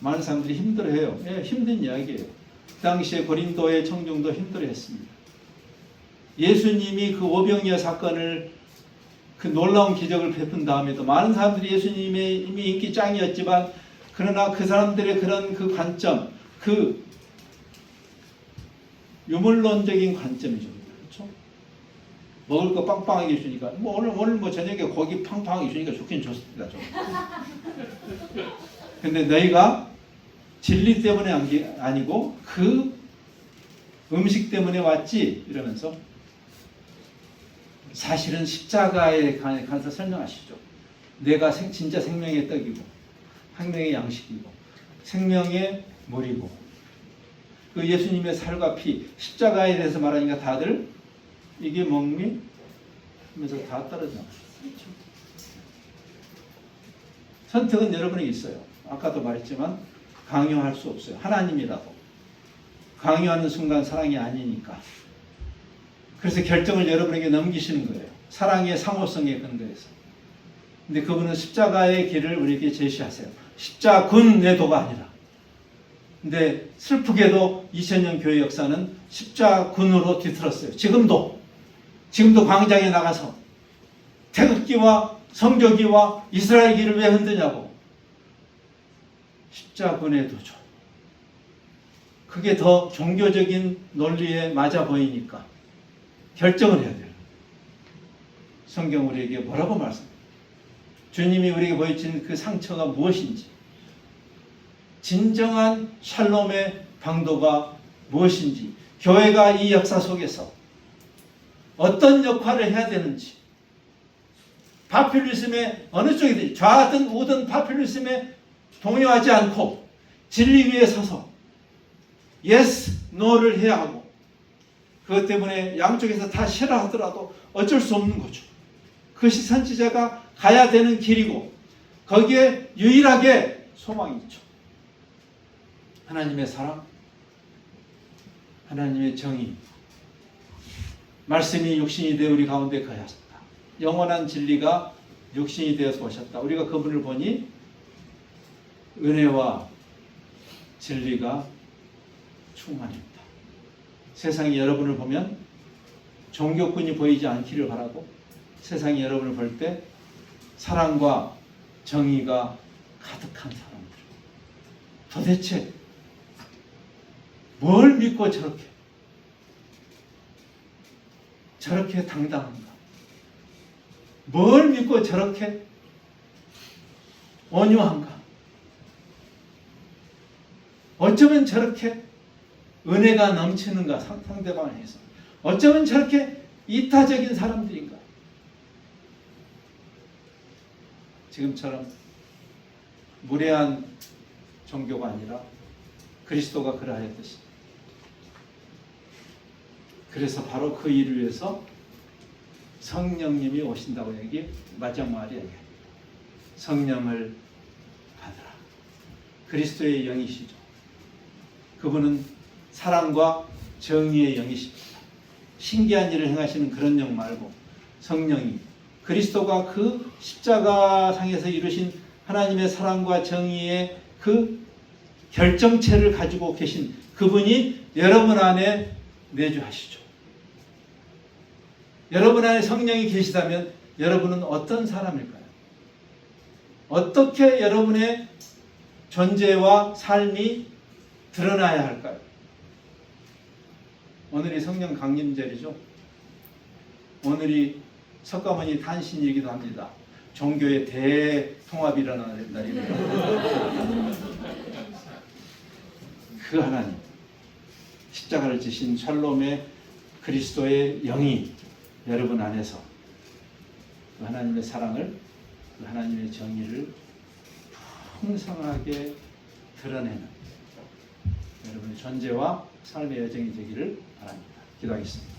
많은 사람들이 힘들어해요. 예, 힘든 이야기예요. 그 당시에 고린도의 청중도 힘들어했습니다. 예수님이 그 오병이어 사건을, 그 놀라운 기적을 베푼 다음에도 많은 사람들이 예수님의 이미 인기 짱이었지만, 그러나 그 사람들의 그런 그 관점, 그 유물론적인 관점이죠. 그렇죠? 먹을 거 빵빵하게 주니까, 오늘 저녁에 고기 팡팡하게 주니까 좋긴 좋습니다. 근데 너희가 진리 때문에 아니고 그 음식 때문에 왔지? 이러면서 사실은 십자가에 관해서 설명하시죠. 내가 진짜 생명의 떡이고 생명의 양식이고 생명의 물이고, 그 예수님의 살과 피, 십자가에 대해서 말하니까 다들 이게 먹니? 하면서 다 떨어져 나가요. 선택은 여러분에게 있어요. 아까도 말했지만 강요할 수 없어요. 하나님이라도 강요하는 순간 사랑이 아니니까. 그래서 결정을 여러분에게 넘기시는 거예요. 사랑의 상호성에 근거해서. 근데 그분은 십자가의 길을 우리에게 제시하세요. 십자군의 도가 아니라. 근데 슬프게도 2000년 교회 역사는 십자군으로 뒤틀었어요. 지금도 광장에 나가서 태극기와 성교기와 이스라엘 길을 왜 흔드냐고. 십자군의 도죠. 그게 더 종교적인 논리에 맞아 보이니까 결정을 해야 돼요. 성경 우리에게 뭐라고 말씀해요? 주님이 우리에게 보여주신 그 상처가 무엇인지, 진정한 샬롬의 방도가 무엇인지, 교회가 이 역사 속에서 어떤 역할을 해야 되는지, 파퓰리즘의 어느 쪽이든 좌든 우든 파퓰리즘에 동요하지 않고 진리 위에 서서 yes, no를 해야 하고, 그것 때문에 양쪽에서 다 싫어하더라도 어쩔 수 없는 거죠. 그것이 선지자가 가야 되는 길이고, 거기에 유일하게 소망이 있죠. 하나님의 사랑, 하나님의 정의, 말씀이 육신이 되어 우리 가운데 거하셨다. 영원한 진리가 육신이 되어서 오셨다. 우리가 그분을 보니 은혜와 진리가 충만합니다. 세상이 여러분을 보면 종교꾼이 보이지 않기를 바라고, 세상이 여러분을 볼 때 사랑과 정의가 가득한 사람들, 도대체 뭘 믿고 저렇게 당당한가? 뭘 믿고 저렇게 온유한가? 어쩌면 저렇게 은혜가 넘치는가? 상대방을 해서 어쩌면 저렇게 이타적인 사람들인가? 지금처럼 무례한 종교가 아니라 그리스도가 그러하였듯이, 그래서 바로 그 일을 위해서 성령님이 오신다고 여기 마지막 말이 여기 성령을 받으라. 그리스도의 영이시죠. 그분은 사랑과 정의의 영이십니다. 신기한 일을 행하시는 그런 영 말고 성령이 그리스도가 그 십자가상에서 이루신 하나님의 사랑과 정의의 그 결정체를 가지고 계신 그분이 여러분 안에 내주하시죠. 여러분 안에 성령이 계시다면 여러분은 어떤 사람일까요? 어떻게 여러분의 존재와 삶이 드러나야 할까요? 오늘이 성령 강림절이죠. 오늘이 석가모니 탄신이기도 합니다. 종교의 대통합이 일어나는 날입니다. 그 하나님, 십자가를 지신 샬롬의 그리스도의 영이 여러분 안에서 그 하나님의 사랑을, 그 하나님의 정의를 풍성하게 드러내는 여러분의 존재와 삶의 여정이 되기를 바랍니다. 기도하겠습니다.